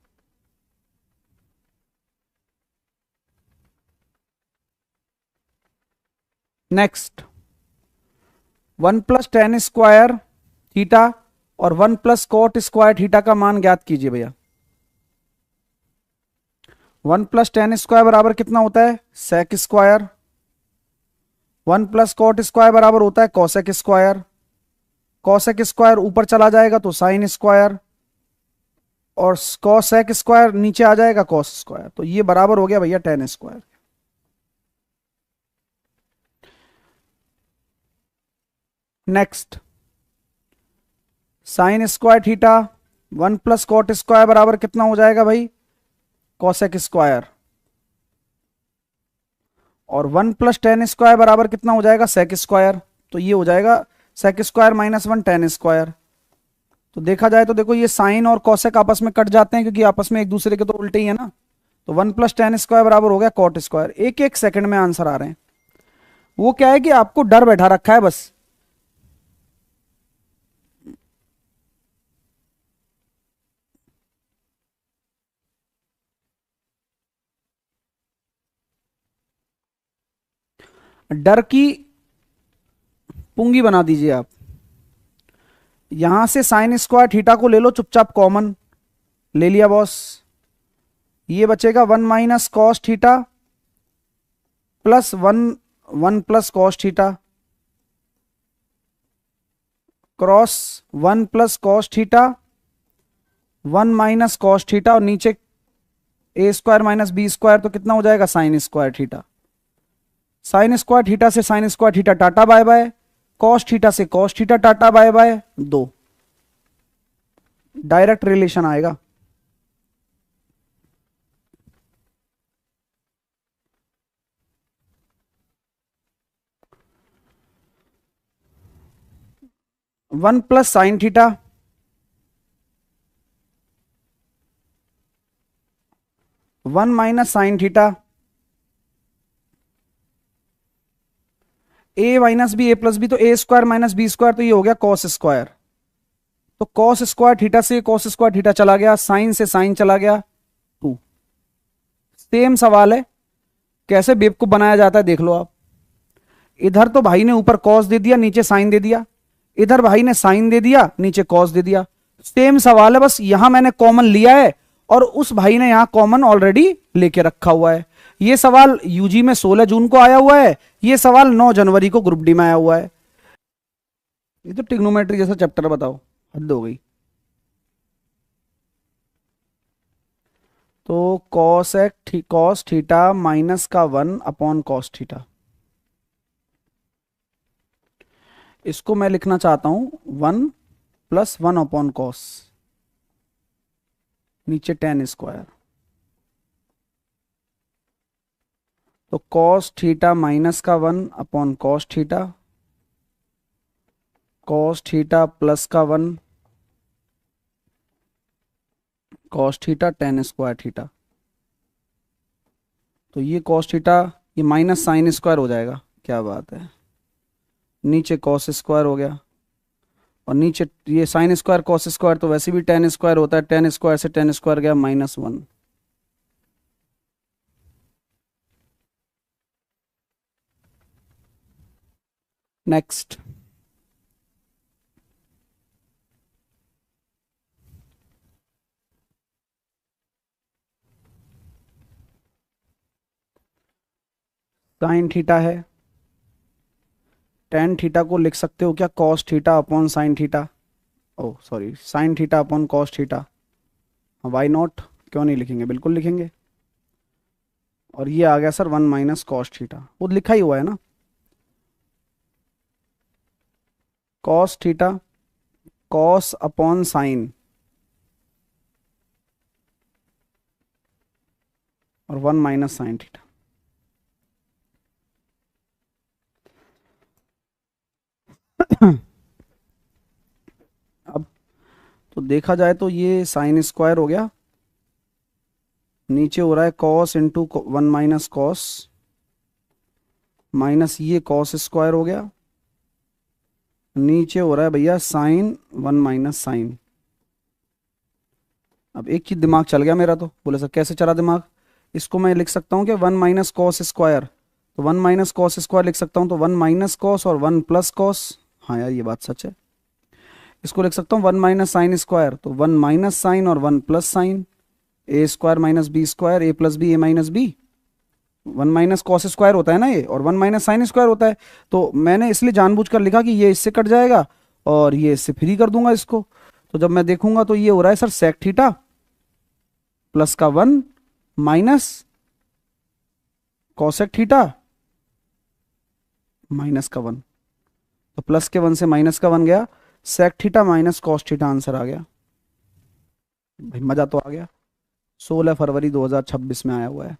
नेक्स्ट, 1 + tan स्क्वायर थीटा और 1 + cot स्क्वायर थीटा का मान ज्ञात कीजिए भैया। 1 + tan स्क्वायर बराबर कितना होता है? Sec square. 1 + cot स्क्वायर बराबर होता है कॉसेक स्क्वायर। कॉसेक स्क्वायर ऊपर चला जाएगा तो साइन स्क्वायर, और कॉसेक स्क्वायर नीचे आ जाएगा कॉस स्क्वायर। तो ये बराबर हो गया भैया tan square. Next, sine square theta 1 + cot square बराबर कितना हो जाएगा भाई? Cosec square. और 1 + tan स्क्वायर बराबर कितना हो जाएगा? Sec square. तो ये हो जाएगा सेक स्क्वायर -1 tan स्क्वायर। तो देखा जाए तो देखो ये साइन और कॉसेक आपस में कट जाते हैं, क्योंकि आपस में एक दूसरे के तो उल्टे ही है ना। तो 1 + tan² बराबर हो गया cot²। एक एक सेकंड में आंसर आ रहे हैं। वो क्या है कि आपको डर बैठा रखा है बस। डर की पुंगी बना दीजिए आप। यहां से sin² को ले लो चुपचाप कॉमन, ले लिया बॉस। ये बचेगा 1 - cos theta plus 1 + cos theta cross 1 + cos theta 1 - cos theta, और नीचे a² - b² तो कितना हो जाएगा sin² थीटा। sin² थीटा से sin² theta tata bye bye, cos theta से cos theta tata bye bye, 2 direct relation आएगा। One plus sine theta 1 - sin theta, a - b a + b तो a² - b², तो ये हो गया cos²। तो cos² theta से cos² थीटा चला गया, साइन से साइन चला गया 2। सेम सवाल है, कैसे बेवकूफ बनाया जाता है देख लो आप। इधर तो भाई ने ऊपर cos दे दिया, नीचे साइन दे दिया, इधर भाई ने साइन दे दिया, नीचे cos दे दिया। सेम सवाल है, बस यहां मैंने कॉमन लिया है और उस भाई ने यहां कॉमन ऑलरेडी लेके रखा हुआ है। ये सवाल यूजी में 16 जून को आया हुआ है, ये सवाल 9 जनवरी को ग्रुप डी में आया हुआ है। ये तो ट्रिग्नोमेट्री जैसा चैप्टर, बताओ हद हो गई। तो cos थीटा माइनस का 1/cos थीटा, इसको मैं लिखना चाहता हूं 1 + 1/cos, नीचे tan²। तो cos थीटा माइनस का 1/cos theta, cos theta plus का 1 cos थीटा tan² थीटा। तो ये cos थीटा ये माइनस sin² हो जाएगा, क्या बात है। नीचे cos² हो गया, और नीचे ये sin² cos² तो वैसे भी tan² होता है, tan² से tan² गया -1। नेक्स्ट, साइन थीटा है, tan थीटा को लिख सकते हो क्या cos थीटा/sin थीटा, ओ सॉरी sin थीटा/cos थीटा। वाई नॉट, क्यों नहीं लिखेंगे, बिल्कुल लिखेंगे। और ये आ गया सर 1 - cos थीटा, वो लिखा ही हुआ है ना, cos थीटा cos/sin और 1 - sin थीटा। अब तो देखा जाए तो ये sin² हो गया, नीचे हो रहा है cos × 1 - cos माइनस ये cos² हो गया, नीचे हो रहा है भैया sin 1 - sin। अब एक चीज दिमाग चल गया मेरा, तो बोले सर कैसे चला दिमाग। इसको मैं लिख सकता हूँ कि 1 - cos², तो 1 - cos² लिख सकता हूँ, तो 1 - cos और 1 + cos। हाँ यार ये बात सच है। इसको लिख सकता हूँ 1 - sin², तो 1 - sin और 1 + sin, a² - b², a + b a - b। 1 - cos² होता है ना ये, और 1 - sin² होता है। तो मैंने इसलिए जानबूझकर लिखा कि ये इससे कट जाएगा और ये इससे फ्री कर दूंगा इसको। तो जब मैं देखूंगा तो ये हो रहा है सर sec थीटा प्लस का 1 माइनस cosec थीटा माइनस का 1। तो प्लस के 1 से माइनस का 1 गया, sec theta minus cos theta answer आ गया। भाई मजा तो आ गया। 16 फरवरी 2026 में आया हुआ है।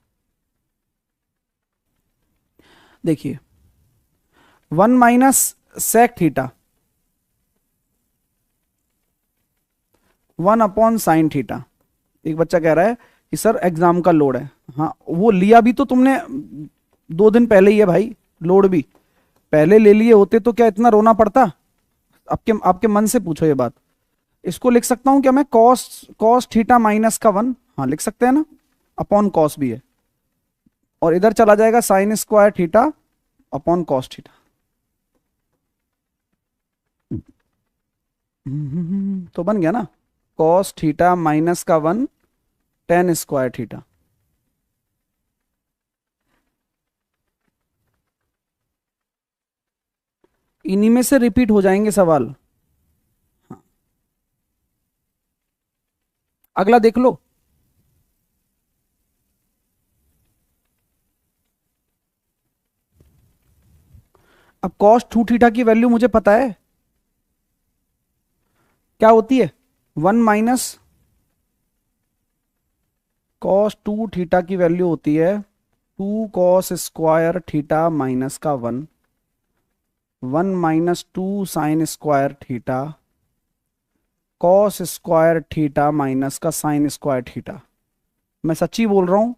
देखिए 1 - sec थीटा 1/sin थीटा। एक बच्चा कह रहा है कि सर एग्जाम का लोड है। हाँ, वो लिया भी तो तुमने 2 दिन पहले ही है भाई, लोड भी पहले ले लिए होते तो क्या इतना रोना पड़ता? आपके आपके मन से पूछो ये बात। इसको लिख सकता हूं क्या मैं, कॉस कॉस थीटा माइनस का 1, हाँ लिख सकते हैं ना, अपॉन कॉस भी है, और इधर चला जाएगा sign square theta upon cos theta. तो बन गया ना, कॉस थीटा माइनस का 1 टेन स्क्वायर थीटा। इन्हीं में से रिपीट हो जाएंगे सवाल। हाँ। अगला देख लो। अब कॉस 2 थीटा की वैल्यू मुझे पता है क्या होती है, 1 माइनस कॉस 2 थीटा की वैल्यू होती है 2 कॉस स्क्वायर थीटा माइनस का 1, 1 minus 2 sign square theta cos square theta minus का साइन स्क्वायर थीटा। मैं सच्ची बोल रहा हूं,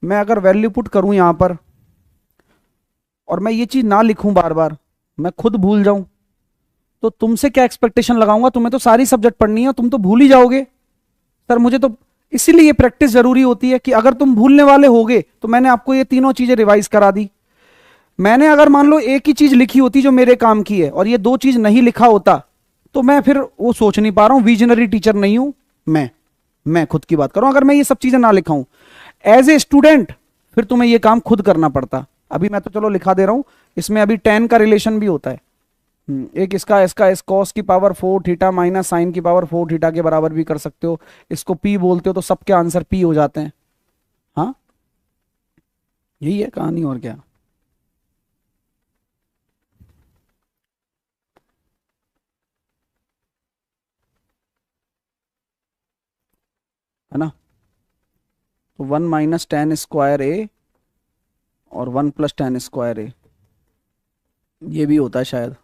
मैं अगर वैल्यू पुट करूं यहां पर और मैं ये चीज ना लिखूं बार बार, मैं खुद भूल जाऊं, तो तुमसे क्या एक्सपेक्टेशन लगाऊंगा? तुम्हें तो सारी सब्जेक्ट पढ़नी है, तुम तो भूल ही जाओगे। सर मुझे तो इसीलिए ये प्रैक्टिस जरूरी होती है कि अगर तुम भूलने वाले होगे तो मैंने आपको ये तीनों चीजें रिवाइज करा दी। मैंने अगर मान लो एक ही चीज लिखी होती जो मेरे काम की है और ये 2 चीज नहीं लिखा होता, तो मैं फिर वो सोच नहीं पा रहा हूं, विजनरी टीचर नहीं हूं मैं खुद की बात कर रहा हूं। अगर मैं ये सब चीजें ना लिखाऊं एज ए स्टूडेंट, फिर तुम्हें ये काम खुद करना पड़ता। अभी मैं तो चलो लिखा दे रहा हूं, इसमें अभी tan का रिलेशन भी होता है। एक इसका इस कॉस की पावर 4 थीटा माइनस साइन की पावर 4 थीटा के बराबर भी कर सकते हो। इसको पी बोलते हो तो सबके आंसर पी हो जाते हैं। हाँ, यही है कहानी, और क्या। है ना, तो 1 माइनस टेन स्क्वायर ए और 1 प्लस टेन स्क्वायर ए, ये भी होता है शायद।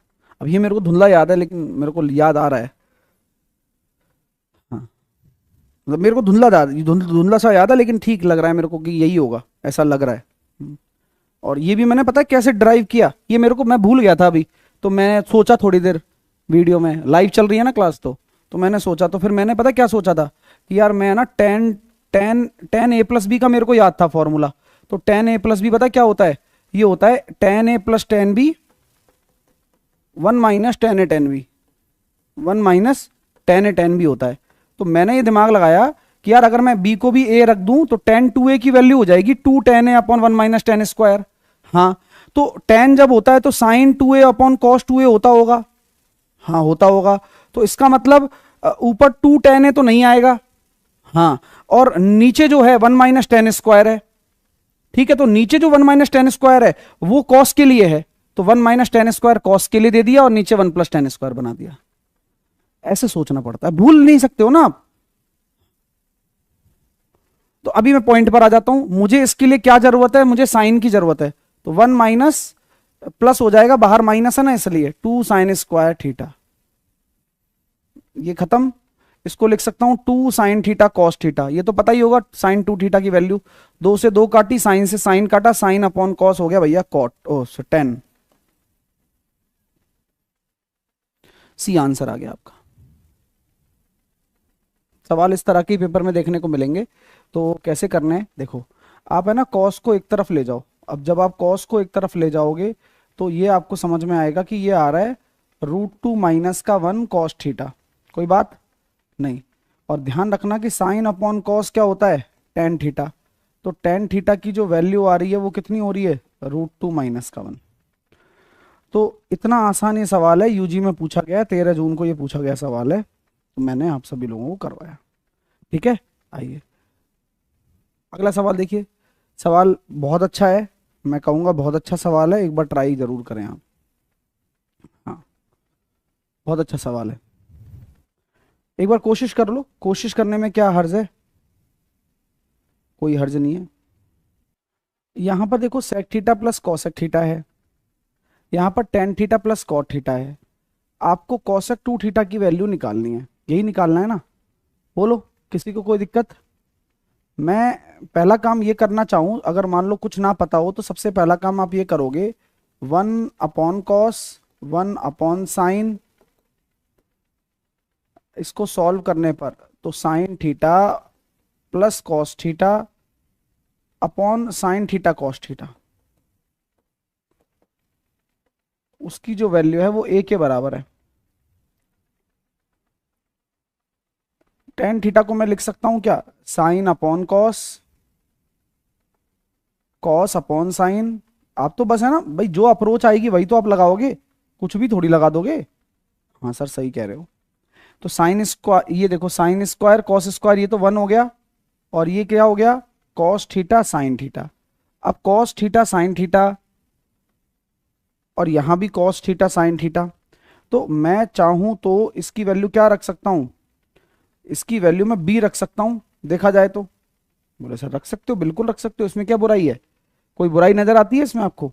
अब ये मेरे को धुंधला याद है, लेकिन मेरे को याद आ रहा है। हाँ, मतलब मेरे को धुंधला सा याद है, लेकिन ठीक लग रहा है मेरे को कि यही होगा, ऐसा लग रहा है। और ये भी मैंने पता है कैसे ड्राइव किया, ये मेरे को मैं भूल गया था अभी, तो मैं सोचा थोड़ी देर, वीडियो में लाइव चल रही है ना क्लास, तो मैंने सोचा, तो फिर मैंने पता क्या सोचा था कि यार मैं ना ten ten ten A plus B का मेरे को याद था फॉर्मूला। तो टेन ए प्लस बी पता क्या होता है, ये होता है tan A plus tan B 1 minus tan A tan B, 1 minus tan A tan B होता है। तो मैंने ये दिमाग लगाया कि यार अगर मैं बी को भी ए रख दूं तो टेन टू ए की वैल्यू हो जाएगी 2 टेन ए अपॉन 1 माइनस टेन स्क्वायर। हाँ, तो टेन जब होता है तो sign 2a upon cos 2a होता होगा। हाँ होता होगा, तो इसका मतलब ऊपर 2 टेन ए तो नहीं आएगा। हाँ, और नीचे जो है 1 माइनस टेन स्क्वायर है। ठीक है, तो नीचे जो 1 माइनस टेन स्क्वायर है वो कॉस के लिए है, तो 1 माइनस टेन स्क्वायर कॉस के लिए दे दिया और नीचे 1 प्लस टेन स्क्वायर बना दिया। ऐसे सोचना पड़ता है, भूल नहीं सकते हो ना आप। तो अभी मैं पॉइंट पर आ जाता हूं, मुझे इसके लिए क्या जरूरत है, मुझे साइन की जरूरत है। तो 1 माइनस प्लस हो जाएगा, बाहर माइनस है ना, इसलिए 2 साइन स्क्वायर थीटा, ये खत्म। इसको लिख सकता हूं 2 साइन थीटा कॉस थीटा, ये तो पता ही होगा साइन 2 थीटा की वैल्यू। 2 से 2 काटी, साइन से साइन काटा, साइन अपॉन कॉस हो गया भैया कॉट, ओ 10। सी आंसर आ गया आपका। सवाल इस तरह के पेपर में देखने को मिलेंगे। तो कैसे करने हैं देखो, आप है ना कॉस को एक तरफ ले जाओ। अब जब आप कॉस को एक तरफ ले जाओगे तो ये आपको समझ में आएगा कि ये आ रहा है √2 माइनस का 1 कॉस थीटा, कोई बात नहीं। और ध्यान रखना कि साइन अपॉन कॉस क्या होता है, टेन थीटा। तो टेन थीटा की जो वैल्यू आ रही है वो कितनी हो रही है, √2 माइनस का 1। तो इतना आसान ये सवाल है, यूजी में पूछा गया, 13 जून को ये पूछा गया सवाल है, तो मैंने आप सभी लोगों को करवाया। ठीक है, आइए अगला सवाल देखिए। सवाल बहुत अच्छा है, मैं कहूँगा बहुत अच्छा सवाल है, एक बार ट्राई जरूर करें आप। हाँ, बहुत अच्छा सवाल है, एक बार कोशिश कर लो। कोशिश करने में क्या हर्ज है, कोई हर्ज नहीं है। यहां पर देखो sec theta plus cosec theta है, यहां पर tan theta plus cot theta है। आपको कॉसेक 2 थीटा की वैल्यू निकालनी है, यही निकालना है ना, बोलो किसी को कोई दिक्कत? मैं पहला काम ये करना चाहूँ, अगर मान लो कुछ ना पता हो तो सबसे पहला काम आप ये करोगे, 1/cos 1/sin, इसको सॉल्व करने पर तो sine theta plus cos theta upon sine theta cos theta, उसकी जो वैल्यू है वो ए के बराबर है। टेन थीटा को मैं लिख सकता हूं क्या, sine upon cos, cos upon sine. आप तो बस है ना भाई, जो अप्रोच आएगी वही तो आप लगाओगे, कुछ भी थोड़ी लगा दोगे। हाँ सर सही कह रहे हो। तो साइन स्क्वायर, ये देखो साइन स्क्वायर कॉस स्क्वायर, ये तो 1 हो गया, और ये क्या हो गया, कॉस थीटा साइन थीटा। अब कॉस थीटा साइन थीटा, और यहां भी कॉस थीटा साइन थीटा। तो मैं चाहूं तो इसकी वैल्यू क्या रख सकता हूं, इसकी वैल्यू मैं बी रख सकता हूं, देखा जाए तो। बोले सर रख सकते हो, बिल्कुल रख सकते हो, इसमें क्या बुराई है, कोई बुराई नजर आती है इसमें आपको।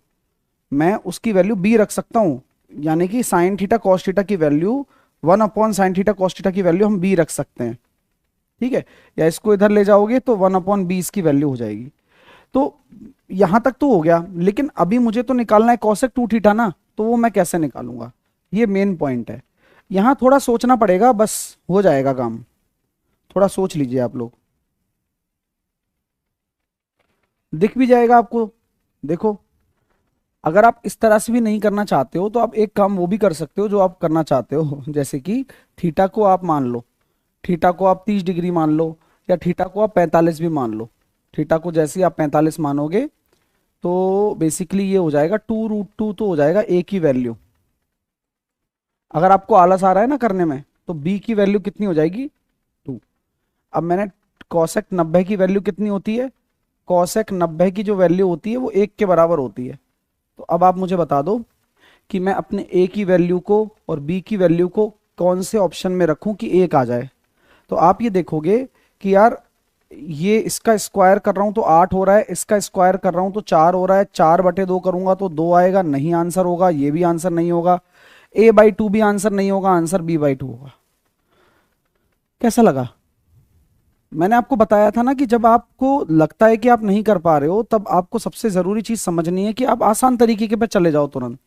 मैं उसकी वैल्यू बी रख सकता हूं, यानी कि साइन थीटा कॉस थीटा की value 1/sin theta cos theta की वैल्यू हम बी रख सकते हैं, ठीक है। या इसको इधर ले जाओगे तो 1/b इसकी वैल्यू हो जाएगी। तो यहां तक तो हो गया, लेकिन अभी मुझे तो निकालना है कॉसेक 2 थीटा ना, तो वो मैं कैसे निकालूंगा, ये मेन पॉइंट है। यहां थोड़ा सोचना पड़ेगा, बस हो जाएगा काम, थोड़ा सोच लीजिए आप लोग, दिख भी जाएगा आपको। देखो, अगर आप इस तरह से भी नहीं करना चाहते हो तो आप एक काम वो भी कर सकते हो जो आप करना चाहते हो, जैसे कि थीटा को आप मान लो, थीटा को आप 30 डिग्री मान लो, या थीटा को आप 45 भी मान लो। थीटा को जैसे ही आप 45 मानोगे तो बेसिकली ये हो जाएगा 2√2, तो हो जाएगा ए की वैल्यू। अगर आपको आलस आ रहा है ना करने में, तो बी की वैल्यू कितनी हो जाएगी, 2। अब मैंने कॉसेक 90 की वैल्यू कितनी होती है, कॉसेक 90 की जो वैल्यू होती है वो 1 के बराबर होती है। तो अब आप मुझे बता दो कि मैं अपने ए की वैल्यू को और बी की वैल्यू को कौन से ऑप्शन में रखूं कि एक आ जाए। तो आप ये देखोगे कि यार ये इसका स्क्वायर कर रहा हूं तो 8 हो रहा है, इसका स्क्वायर कर रहा हूं तो 4 हो रहा है, 4/2 करूंगा तो 2 आएगा, नहीं आंसर होगा, ये भी आंसर नहीं होगा, a/2 भी आंसर नहीं होगा, आंसर b/2 होगा। कैसा लगा, मैंने आपको बताया था ना कि जब आपको लगता है कि आप नहीं कर पा रहे हो, तब आपको सबसे जरूरी चीज समझनी है कि आप आसान तरीके के पे चले जाओ तुरंत,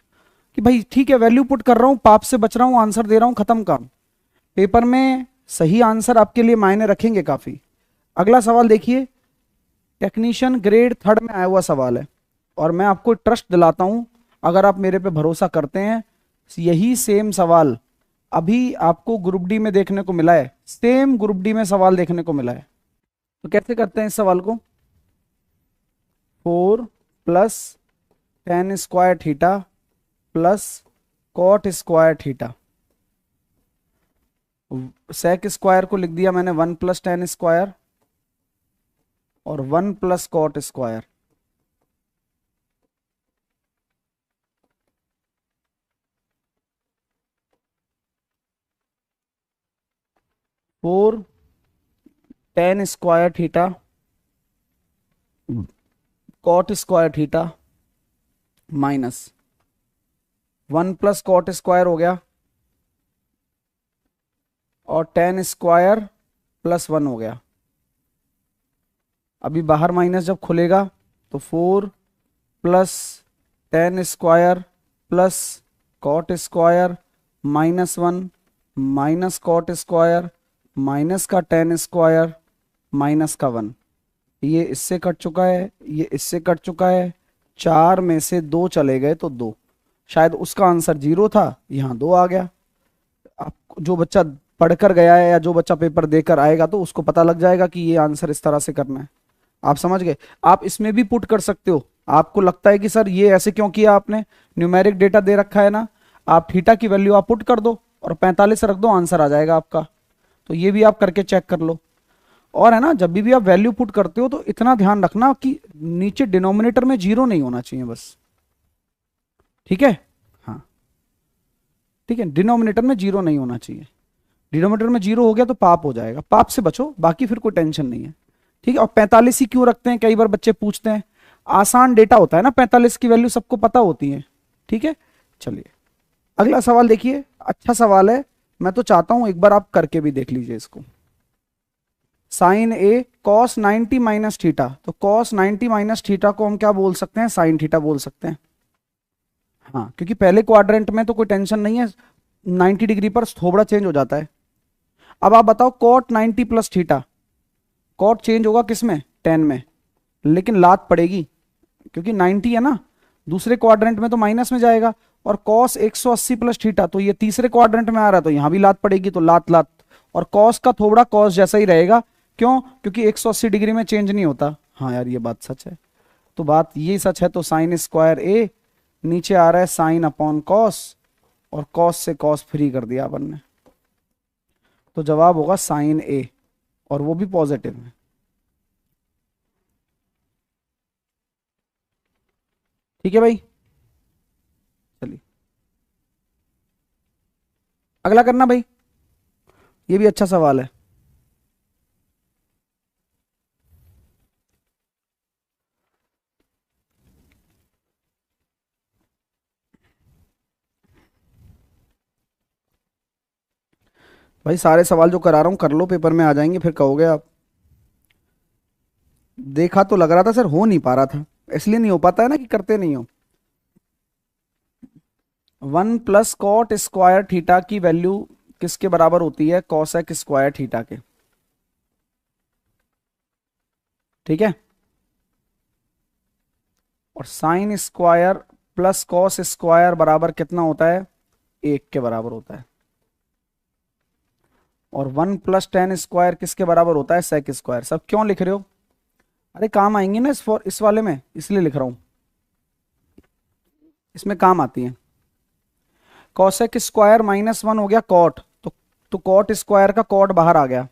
कि भाई ठीक है वैल्यू पुट कर रहा हूं, पाप से बच रहा हूं, आंसर दे रहा हूं, खत्म काम। पेपर में सही आंसर आपके लिए मायने रखेंगे काफी। अगला सवाल देखिए, टेक्नीशियन ग्रेड 3rd में आया हुआ सवाल है, और मैं आपको ट्रस्ट दिलाता हूं, अगर आप मेरे पे भरोसा करते हैं, यही सेम सवाल अभी आपको ग्रुप डी में देखने को मिला है, सेम ग्रुप डी में सवाल देखने को मिला है। तो कैसे करते हैं इस सवाल को, 4 + tan² theta plus cot square theta, sec square को लिख दिया मैंने 1 + tan² और 1 + cot square. Four tan² theta cot square theta minus 1 + cot square हो गया, और tan² + 1 हो गया। अभी बाहर माइनस जब खुलेगा तो 4 + tan² + cot square -1 minus cot square minus का tan² माइनस का 1, ये इससे कट चुका है, ये इससे कट चुका है, 4 में से 2 चले गए तो 2, शायद उसका आंसर 0 था, यहाँ 2 आ गया। आप जो बच्चा पढ़कर गया है या जो बच्चा पेपर देकर आएगा तो उसको पता लग जाएगा कि ये आंसर इस तरह से करना है। आप समझ गए। आप इसमें भी पुट कर सकते हो, आपको लगता है कि सर ये ऐसे क्यों किया आपने, न्यूमेरिक डेटा दे रखा है ना, आप थीटा की वैल्यू आप पुट कर दो और 45 रख दो, आंसर आ जाएगा आपका। तो ये भी आप करके चेक कर लो। और है ना, जब भी आप वैल्यू पुट करते हो तो इतना ध्यान रखना कि नीचे डिनोमिनेटर में 0 नहीं होना चाहिए बस, ठीक है। हाँ ठीक है, डिनोमिनेटर में 0 नहीं होना चाहिए, डिनोमिनेटर में 0 हो गया तो पाप हो जाएगा, पाप से बचो, बाकी फिर कोई टेंशन नहीं है, ठीक है। और 45 ही क्यों रखते हैं, कई बार बच्चे पूछते हैं, आसान डेटा होता है ना, 45 की वैल्यू सबको पता होती है, ठीक है। चलिए अगला सवाल देखिए, अच्छा सवाल है, मैं तो चाहता हूं एक बार आप करके भी देख लीजिए इसको। साइन ए कॉस 90 माइनस थीटा, तो कॉस 90 माइनस थीटा को हम क्या बोल सकते हैं, साइन थीटा बोल सकते हैं। हाँ, क्योंकि पहले क्वाड्रेंट में तो कोई टेंशन नहीं है, 90 डिग्री पर थोड़ा चेंज हो जाता है। अब आप बताओ cot 90 plus theta, cot change होगा किस में, टेन में, लेकिन लात पड़ेगी क्योंकि 90 है ना, दूसरे क्वाड्रेंट में तो माइनस में जाएगा। और कॉस 180 प्लस थीटा, तो ये तीसरे क्वाड्रेंट में आ रहा है तो यहां भी लात पड़ेगी, तो लात लात। और कॉस का थोड़ा कॉस जैसा ही रहेगा, क्यों, क्योंकि 180 डिग्री में चेंज नहीं होता। हाँ यार ये बात सच है, तो बात ये सच है, तो साइन स्क्वायर ए नीचे आ रहा है साइन अपॉन कॉस, और कॉस से कॉस फ्री कर दिया अपन ने, तो जवाब होगा साइन ए, और वो भी पॉजिटिव है। ठीक है भाई, चलिए अगला करना भाई, ये भी अच्छा सवाल है। भाई सारे सवाल जो करा रहा हूं कर लो, पेपर में आ जाएंगे, फिर कहोगे आप देखा तो लग रहा था सर, हो नहीं पा रहा था, इसलिए नहीं हो पाता है ना कि करते नहीं हो। 1 प्लस कॉट स्क्वायर थीटा की वैल्यू किसके बराबर होती है, कॉसेक स्क्वायर थीटा के। ठीक है, और sine square plus cos square बराबर कितना होता है, 1 के बराबर होता है। और 1 प्लस टेन स्क्वायर किसके बराबर होता है, सेक स्क्वायर। सब क्यों लिख रहे हो, अरे काम आएंगे ना इस वाले में, इसलिए लिख रहा हूं, इसमें काम आती है। कॉसेक स्क्वायर -1 हो गया कॉट, तो कॉट स्क्वायर का कॉट बाहर आ गया।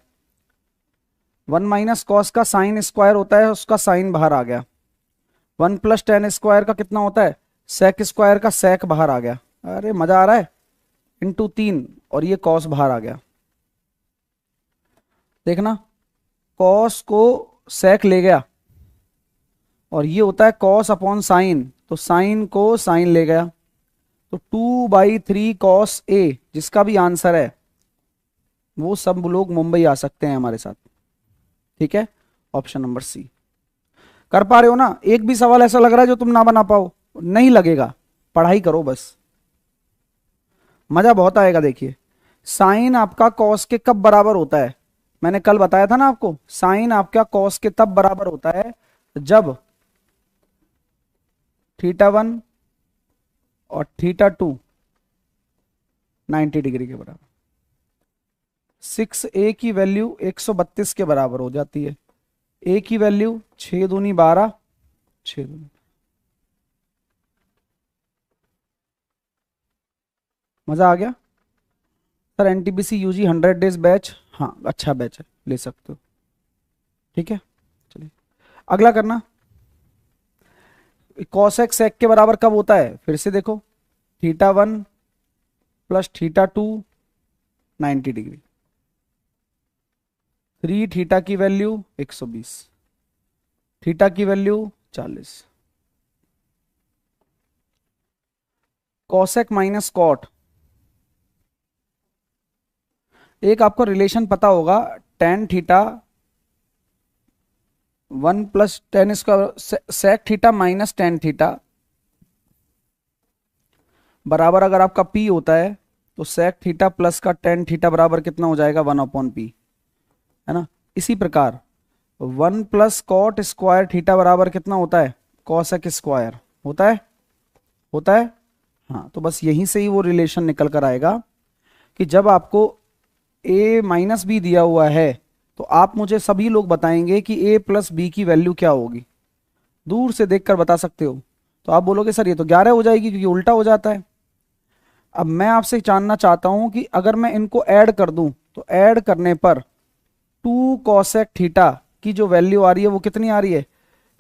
1 माइनस कॉस का साइन स्क्वायर होता है, उसका साइन बाहर आ गया। 1 प्लस टेन स्क्वायर का कितना होता है, सेक स्क्वायर का सेक बाहर आ गया। अरे मजा आ रहा है, इंटू 3, और ये कॉस बाहर आ गया। देखना, कॉस को सेक ले गया, और ये होता है कॉस अपॉन साइन, तो साइन को साइन ले गया, तो 2/3 कॉस ए, जिसका भी आंसर है वो सब लोग मुंबई आ सकते हैं हमारे साथ। ठीक है, ऑप्शन नंबर सी। कर पा रहे हो ना, एक भी सवाल ऐसा लग रहा है जो तुम ना बना पाओ, नहीं लगेगा, पढ़ाई करो बस, मजा बहुत आएगा। देखिए साइन आपका कॉस के कब बराबर होता है, मैंने कल बताया था ना आपको, साइन आपका कॉस के तब बराबर होता है जब θ1 और θ2 90 डिग्री के बराबर। 6a की वैल्यू 132 के बराबर हो जाती है, a की वैल्यू 6 दूनी 12, 6 दूनी। मजा आ गया sir, NTPC UG 100 days batch, हाँ अच्छा बैच है, ले सकते हो। ठीक है, चलिए अगला करना। कॉसेक सेक के बराबर कब होता है, फिर से देखो, θ1 प्लस θ2 90 डिग्री, 3 θ की वैल्यू 120, थीटा की वैल्यू 40, कॉसेक माइनस कॉट। एक आपको रिलेशन पता होगा, tan theta 1 + tan² sec theta minus tan theta बराबर, अगर आपका p होता है तो सेक थीटा प्लस का tan थीटा बराबर कितना हो जाएगा, 1/p, है ना। इसी प्रकार 1 प्लस कॉट स्क्वायर थीटा बराबर कितना होता है, कॉसेक स्क्वायर होता है, होता है। हाँ, तो बस यहीं से ही वो रिलेशन निकल कर आएगा कि जब आपको a माइनस बी दिया हुआ है तो आप मुझे सभी लोग बताएंगे कि a प्लस बी की वैल्यू क्या होगी, दूर से देखकर बता सकते हो। तो आप बोलोगे सर ये तो 11 हो जाएगी, क्योंकि उल्टा हो जाता है। अब मैं आपसे जानना चाहता हूं कि अगर मैं इनको ऐड कर दूं तो ऐड करने पर 2 कॉसेक थीटा की जो वैल्यू आ रही है वो कितनी आ रही है,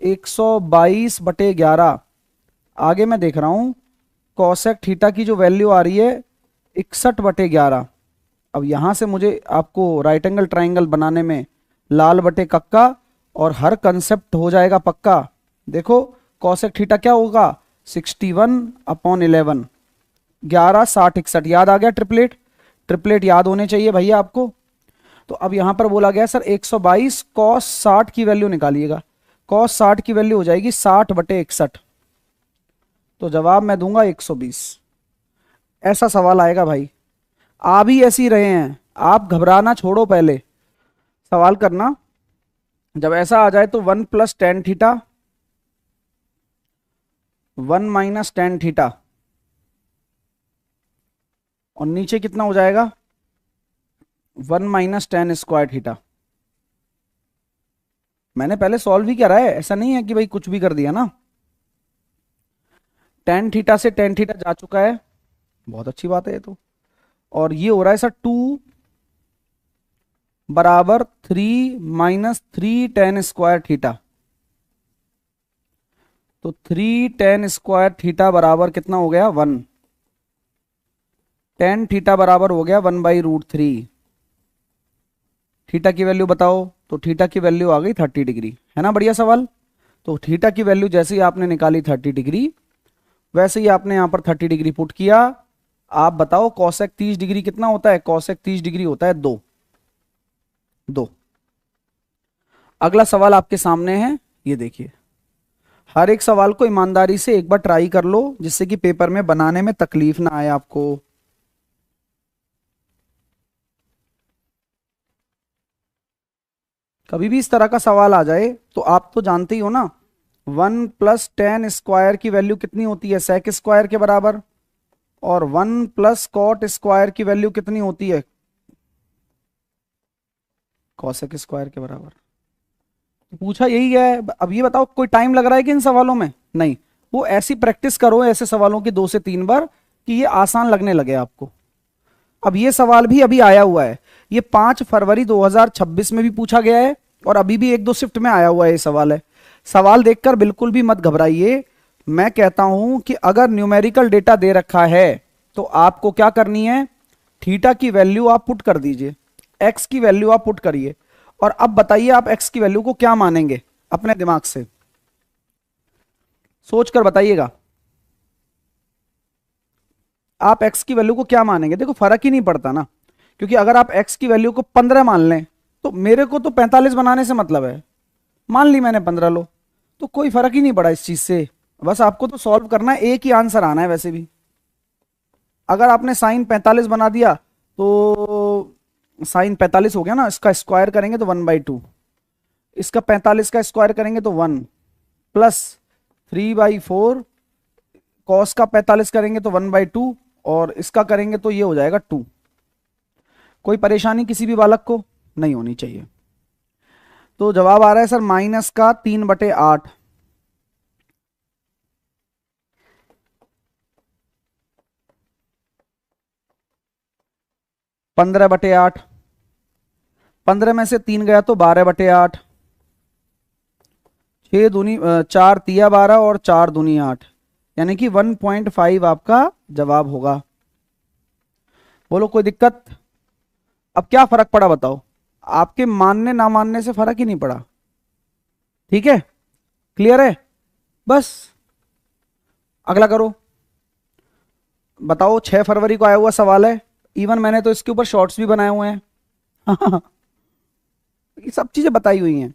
122/11। आगे मैं देख रहा हूं, कॉसेक थीटा की जो वैल्यू आ रही है 61/11। अब यहां से मुझे आपको राइट एंगल ट्राइंगल बनाने में लाल बटे कक्का और हर कंसेप्ट हो जाएगा पक्का। देखो कॉसेक थीटा क्या होगा, 61/11, 11 60 61, याद आ गया, ट्रिपलेट, ट्रिपलेट याद होने चाहिए भैया आपको। तो अब यहां पर बोला गया सर 122 कॉस 60 की वैल्यू निकालिएगा। कॉस 60 की वैल्यू हो जाएगी 60/61। तो जवाब मैं दूंगा 120। ऐसा सवाल आएगा भाई, आ भी ऐसे ही रहे हैं, आप घबराना छोड़ो, पहले सवाल करना। जब ऐसा आ जाए तो 1 + tan थीटा 1 - tan थीटा, और नीचे कितना हो जाएगा 1 - tan स्क्वायर थीटा। मैंने पहले सॉल्व ही करा है, ऐसा नहीं है कि भाई कुछ भी कर दिया ना। tan थीटा से tan थीटा जा चुका है, बहुत अच्छी बात है ये तो। और ये हो रहा है सर 2 = 3 - 3 tan स्क्वायर थीटा। तो 3 tan स्क्वायर थीटा बराबर कितना हो गया 1। tan थीटा बराबर हो गया 1/√3। थीटा की वैल्यू बताओ, तो थीटा की वैल्यू आ गई 30 डिग्री, है ना बढ़िया सवाल। तो थीटा की वैल्यू जैसे ही आपने निकाली 30 डिग्री, वैसे ही आपने यहां पर 30 डिग्री पुट किया। आप बताओ कॉसेक 30 डिग्री कितना होता है, कॉसेक 30 डिग्री होता है 2। अगला सवाल आपके सामने है, ये देखिए। हर एक सवाल को ईमानदारी से एक बार ट्राई कर लो, जिससे कि पेपर में बनाने में तकलीफ ना आए आपको। कभी भी इस तरह का सवाल आ जाए तो आप तो जानते ही हो ना, 1 + tan स्क्वायर की वैल्यू कितनी होती है सेक स्क्वायर के बराबर, और 1 + cot स्क्वायर की वैल्यू कितनी होती है कॉसेक स्क्वायर के बराबर। पूछा यही है। अब ये बताओ कोई टाइम लग रहा है कि इन सवालों में? नहीं, वो ऐसी प्रैक्टिस करो ऐसे सवालों की 2 से 3 बार कि ये आसान लगने लगे आपको। अब ये सवाल भी अभी आया हुआ है, ये 5 फरवरी 2026 में भी पूछा गया है, और अभी भी 1-2 शिफ्ट में आया हुआ है ये सवाल है। सवाल देखकर बिल्कुल भी मत घबराइए। मैं कहता हूं कि अगर न्यूमेरिकल डेटा दे रखा है तो आपको क्या करनी है, थीटा की वैल्यू आप पुट कर दीजिए, एक्स की वैल्यू आप पुट करिए, और अब बताइए आप एक्स की वैल्यू को क्या मानेंगे। अपने दिमाग से सोचकर बताइएगा, आप एक्स की वैल्यू को क्या मानेंगे। देखो फर्क ही नहीं पड़ता ना, क्योंकि अगर आप एक्स की वैल्यू को 15 मान लें तो मेरे को तो 45 बनाने से मतलब है, मान ली मैंने 15 लो, तो कोई फर्क ही नहीं पड़ा इस चीज से। बस आपको तो सॉल्व करना है, एक ही आंसर आना है वैसे भी। अगर आपने साइन 45 बना दिया तो साइन 45 हो गया ना, इसका स्क्वायर करेंगे तो 1/2, इसका 45 का स्क्वायर करेंगे तो 1 + 3/4, कॉस का 45 करेंगे तो 1/2, और इसका करेंगे तो ये हो जाएगा 2। कोई परेशानी किसी भी बालक को नहीं होनी चाहिए। तो जवाब आ रहा है सर माइनस का 3/8। 15/8, 15 में से 3 गया तो 12/8, 6 दूनी 4 तिया 12 और 4 दूनी 8, यानी कि 1.5 आपका जवाब होगा। बोलो कोई दिक्कत? अब क्या फर्क पड़ा बताओ, आपके मानने ना मानने से फर्क ही नहीं पड़ा। ठीक है, क्लियर है? बस अगला करो। बताओ 6 फरवरी को आया हुआ सवाल है, इवन मैंने तो इसके ऊपर शॉर्ट्स भी बनाए हुए हैं। ये सब चीजें बताई हुई हैं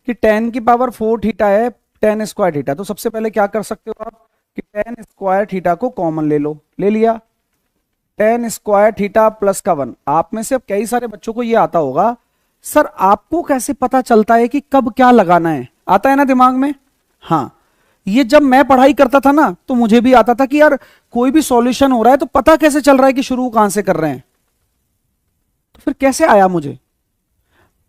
कि tan की पावर 4 थीटा है tan स्क्वायर थीटा। तो सबसे पहले क्या कर सकते हो आप कि tan स्क्वायर थीटा को कॉमन ले लो, ले लिया, tan स्क्वायर थीटा प्लस का 1। आप में से अब कई सारे बच्चों को ये आता होगा, सर आपको कैसे पता चलता है कि कब क्या लगाना है? आता है ना दिमाग में? हाँ, ये जब मैं पढ़ाई करता था ना तो मुझे भी आता था कि यार कोई भी सॉल्यूशन हो रहा है तो पता कैसे चल रहा है कि शुरू कहां से कर रहे हैं। तो फिर कैसे आया मुझे?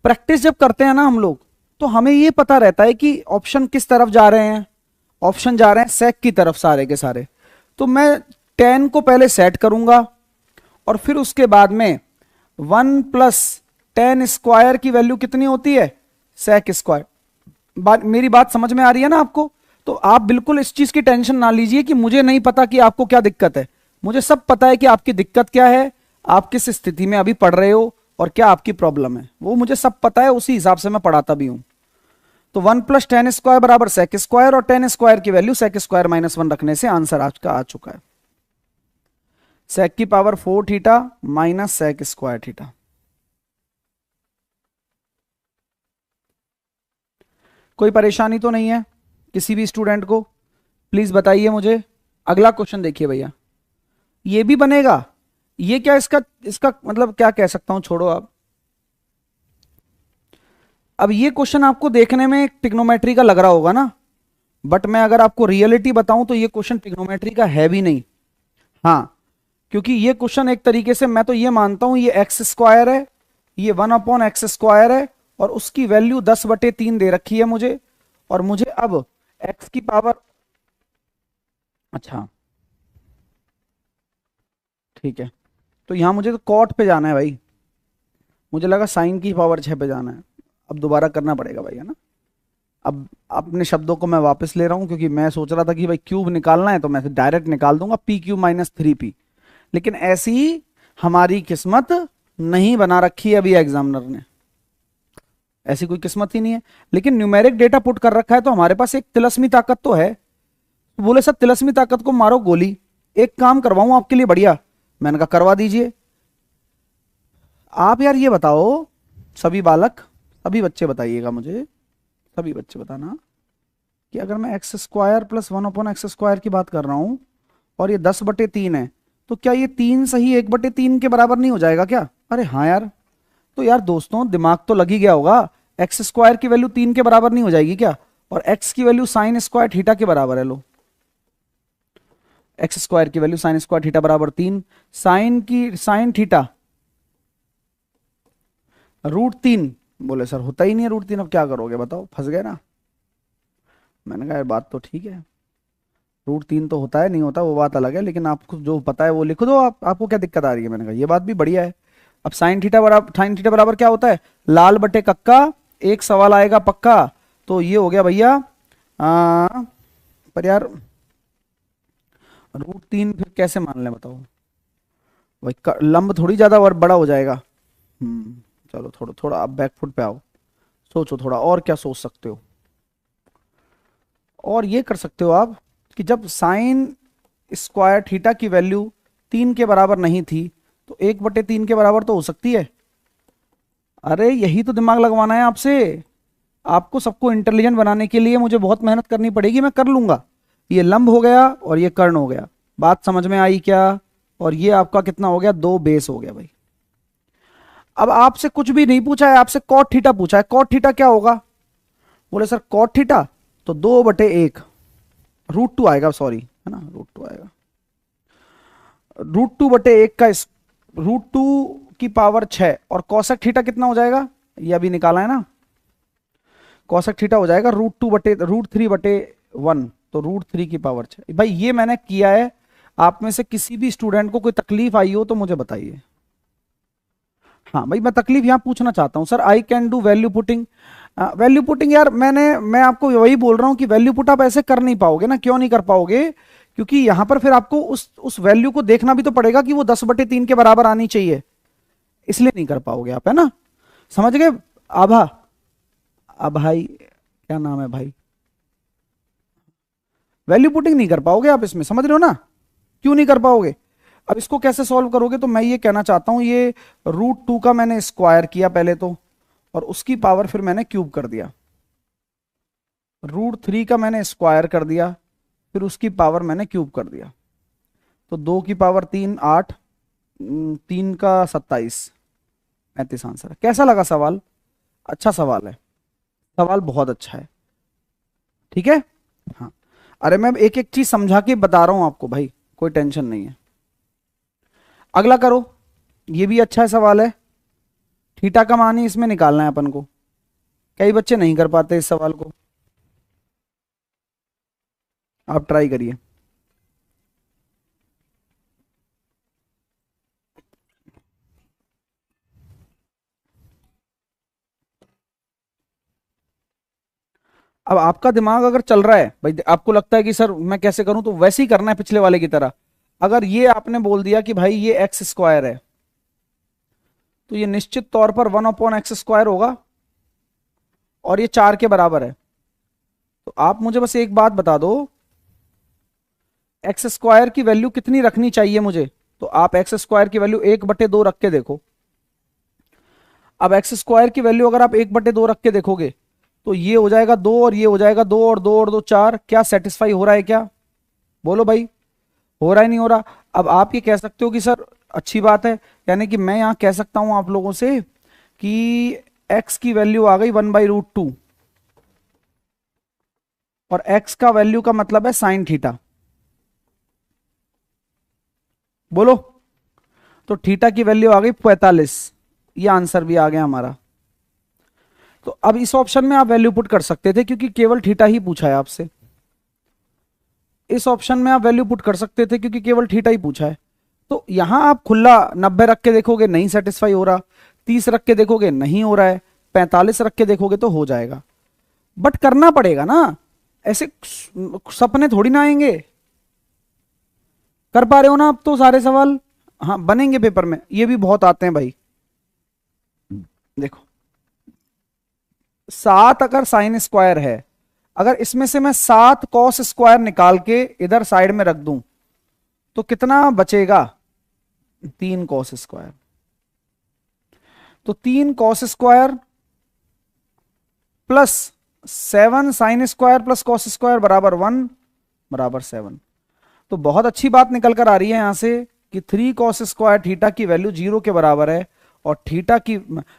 प्रैक्टिस जब करते हैं ना हम लोग, तो हमें ये पता रहता है कि ऑप्शन किस तरफ जा रहे हैं। ऑप्शन जा रहे हैं सेक की तरफ सारे के सारे। तो मैं 10 को पहले सेट करूंगा, और फिर उसके बाद में 1 + tan स्क्वायर की वैल्यू कितनी होती है सेक स्क्वायर। मेरी बात समझ में आ रही है ना आपको? तो आप बिल्कुल इस चीज की टेंशन ना लीजिए कि मुझे नहीं पता कि आपको क्या दिक्कत है। मुझे सब पता है कि आपकी दिक्कत क्या है, आप किस स्थिति में अभी पढ़ रहे हो, और क्या आपकी प्रॉब्लम है, वो मुझे सब पता है, उसी हिसाब से मैं पढ़ाता भी हूं। तो 1 + tan स्क्वायर बराबर सेक स्क्वायर, और tan स्क्वायर की वैल्यू सेक स्क्वायर -1 रखने से आंसर आज का आ चुका है, सेक की power 4 theta minus sec square theta. कोई परेशानी तो नहीं है किसी भी स्टूडेंट को? प्लीज बताइए मुझे। अगला क्वेश्चन देखिए भैया, ये भी बनेगा। ये क्या इसका इसका मतलब क्या कह सकता हूं, छोड़ो आप। अब ये क्वेश्चन आपको देखने में ट्रिग्नोमेट्री का लग रहा होगा ना, बट मैं अगर आपको रियलिटी बताऊं तो ये क्वेश्चन ट्रिग्नोमेट्री का है भी नहीं। हाँ, क्योंकि ये क्वेश्चन एक तरीके से मैं तो ये मानता हूं ये एक्स स्क्वायर है, ये 1/x² है, और उसकी वैल्यू 10/3 दे रखी है मुझे, और मुझे अब x की पावर, अच्छा ठीक है, तो यहां मुझे तो कॉट पे जाना है भाई, मुझे लगा साइन की पावर 6 पे जाना है। अब दोबारा करना पड़ेगा भाई, है ना। अब अपने शब्दों को मैं वापस ले रहा हूं, क्योंकि मैं सोच रहा था कि भाई क्यूब निकालना है तो मैं डायरेक्ट निकाल दूंगा p³ - 3p, लेकिन ऐसी हमारी किस्मत नहीं बना रखी है अभी एग्जामिनर ने, ऐसी कोई किस्मत ही नहीं है। लेकिन न्यूमेरिक डेटा पुट कर रखा है तो हमारे पास एक तिलस्मी ताकत तो है। तो बोले सर तिलस्मी ताकत को मारो गोली, एक काम करवाऊं आपके लिए बढ़िया। मैंने कहा करवा दीजिए। आप यार ये बताओ, सभी बालक, सभी बच्चे बताइएगा मुझे, सभी बच्चे बताना कि अगर मैं x² + 1/x² की बात कर रहा हूं और ये 10/3 है, तो क्या ये 3 सही 1/3 के बराबर नहीं हो जाएगा क्या? अरे हाँ यार, तो यार दोस्तों दिमाग तो लग ही गया होगा। x² की वैल्यू 3 के बराबर नहीं हो जाएगी क्या? और x की वैल्यू sin² थीटा के बराबर है। लो, x² की वैल्यू sin² थीटा बराबर 3, sin थीटा √3। बोले सर होता ही नहीं है √3, अब क्या करोगे बताओ, फंस गए ना। मैंने कहा यार बात तो ठीक है, √3 तो होता है, नहीं होता वो बात अलग है, लेकिन आपको जो पता है वो लिख दो। आपको क्या दिक्कत आ रही है? मैंने कहा ये बात भी बढ़िया है। अब sin थीटा बराबर क्या होता है? लाल बटे कक्का। एक सवाल आएगा पक्का, तो ये हो गया भैया पर यार √3 फिर कैसे मान लें बताओ भाई, लंब थोड़ी ज्यादा और बड़ा हो जाएगा। चलो थोड़ा थोड़ा आप बैकफुट पे आओ, सोचो थोड़ा और क्या सोच सकते हो। और ये कर सकते हो आप कि जब sin² थीटा की वैल्यू 3 के बराबर नहीं थी, तो 1/3 के बराबर तो हो सकती है। अरे यही तो दिमाग लगवाना है आपसे। आपको सबको इंटेलिजेंट बनाने के लिए मुझे बहुत मेहनत करनी पड़ेगी, मैं कर लूंगा। ये लंब हो गया और ये कर्ण हो गया, बात समझ में आई क्या? और ये आपका कितना हो गया? 2 बेस हो गया भाई। अब आपसे कुछ भी नहीं पूछा है, आपसे कॉट थीटा पूछा है। कॉट थीटा क्या होगा? बोले सर कॉट थीटा तो 2/1 √2 आएगा, सॉरी है ना, √2 आएगा। √2/1 का √2 की पावर 6, और कॉसेक थीटा कितना हो जाएगा? ये अभी निकाला है ना, कॉसेक थीटा हो जाएगा √3/1, तो √3 की पावर 6। भाई ये मैंने किया है, आप में से किसी भी स्टूडेंट को कोई तकलीफ आई हो तो मुझे बताइए। हाँ भाई मैं तकलीफ यहां पूछना चाहता हूं। Sir I can do value putting. Value putting यार मैं आपको वही बोल रहा हूं कि वैल्यू पुट आप ऐसे कर नहीं पाओगे ना। क्यों नहीं कर पाओगे? क्योंकि यहां पर फिर आपको उस वैल्यू को देखना भी तो पड़ेगा कि वो 10/3 के बराबर आनी चाहिए, इसलिए नहीं कर पाओगे आप, है ना। समझ गए? आभा, भाई क्या नाम है भाई, वैल्यू पुटिंग नहीं कर पाओगे आप इसमें, समझ रहे हो ना। क्यों नहीं कर पाओगे? अब इसको कैसे सॉल्व करोगे? तो मैं ये कहना चाहता हूं, ये √2 का मैंने स्क्वायर किया पहले तो, और उसकी पावर फिर मैंने क्यूब कर दिया। √3 का मैंने स्क्वायर कर दिया, फिर उसकी पावर मैंने क्यूब कर दिया। तो 2 की पावर 3 8, 3 का 27, 35 आंसर है। कैसा लगा सवाल? अच्छा सवाल है, सवाल बहुत अच्छा है, ठीक है। हाँ, अरे मैं एक एक चीज समझा के बता रहा हूं आपको भाई, कोई टेंशन नहीं है। अगला करो, ये भी अच्छा है सवाल है। थीटा का मान ही इसमें निकालना है अपन को। कई बच्चे नहीं कर पाते इस सवाल को, आप ट्राई करिए। अब आपका दिमाग अगर चल रहा है भाई, आपको लगता है कि सर मैं कैसे करूं, तो वैसे ही करना है पिछले वाले की तरह। अगर ये आपने बोल दिया कि भाई ये x² है, तो ये निश्चित तौर पर 1/x² होगा, और ये 4 के बराबर है। तो आप मुझे बस एक बात बता दो, x² की वैल्यू कितनी रखनी चाहिए मुझे? तो आप x² की वैल्यू 1/2 रख के देखो। अब x² की वैल्यू अगर आप 1/2 रख के देखोगे, तो ये हो जाएगा 2 और ये हो जाएगा 2 और 2 और 2 4। क्या सेटिस्फाई हो रहा है क्या? बोलो भाई, हो रहा है नहीं हो रहा? अब आप ये कह सकते हो कि सर अच्छी बात है, यानी कि मैं यहां कह सकता हूं आप लोगों से कि x की वैल्यू आ गई 1/√2 और x का वैल्यू का मतलब है साइन थीटा। बोलो, तो थीटा की वैल्यू आ गई 45। ये आंसर भी आ गया हमारा। तो अब इस ऑप्शन में आप वैल्यू पुट कर सकते थे क्योंकि केवल थीटा ही पूछा है आपसे। इस ऑप्शन में आप वैल्यू पुट कर सकते थे क्योंकि केवल थीटा ही पूछा है। तो यहां आप खुला 90 रख के देखोगे नहीं सेटिस्फाई हो रहा, 30 रख के देखोगे नहीं हो रहा है, 45 रख के देखोगे तो हो जाएगा। बट करना पड़ेगा ना, ऐसे सपने थोड़ी ना आएंगे। कर पा रहे हो ना आप तो सारे सवाल? हाँ बनेंगे पेपर में, ये भी बहुत आते हैं भाई। देखो 7 अगर साइन स्क्वायर है, अगर इसमें से मैं 7 कॉस स्क्वायर निकाल के इधर साइड में रख दूं तो कितना बचेगा? 3 कॉस स्क्वायर। तो 3 cos square plus 7 sine square plus cos square बराबर 1 बराबर 7। तो बहुत अच्छी बात निकल कर आ रही है यहां से कि 3 कॉस स्क्वायर थीटा की वैल्यू 0 के बराबर है, और थीटा की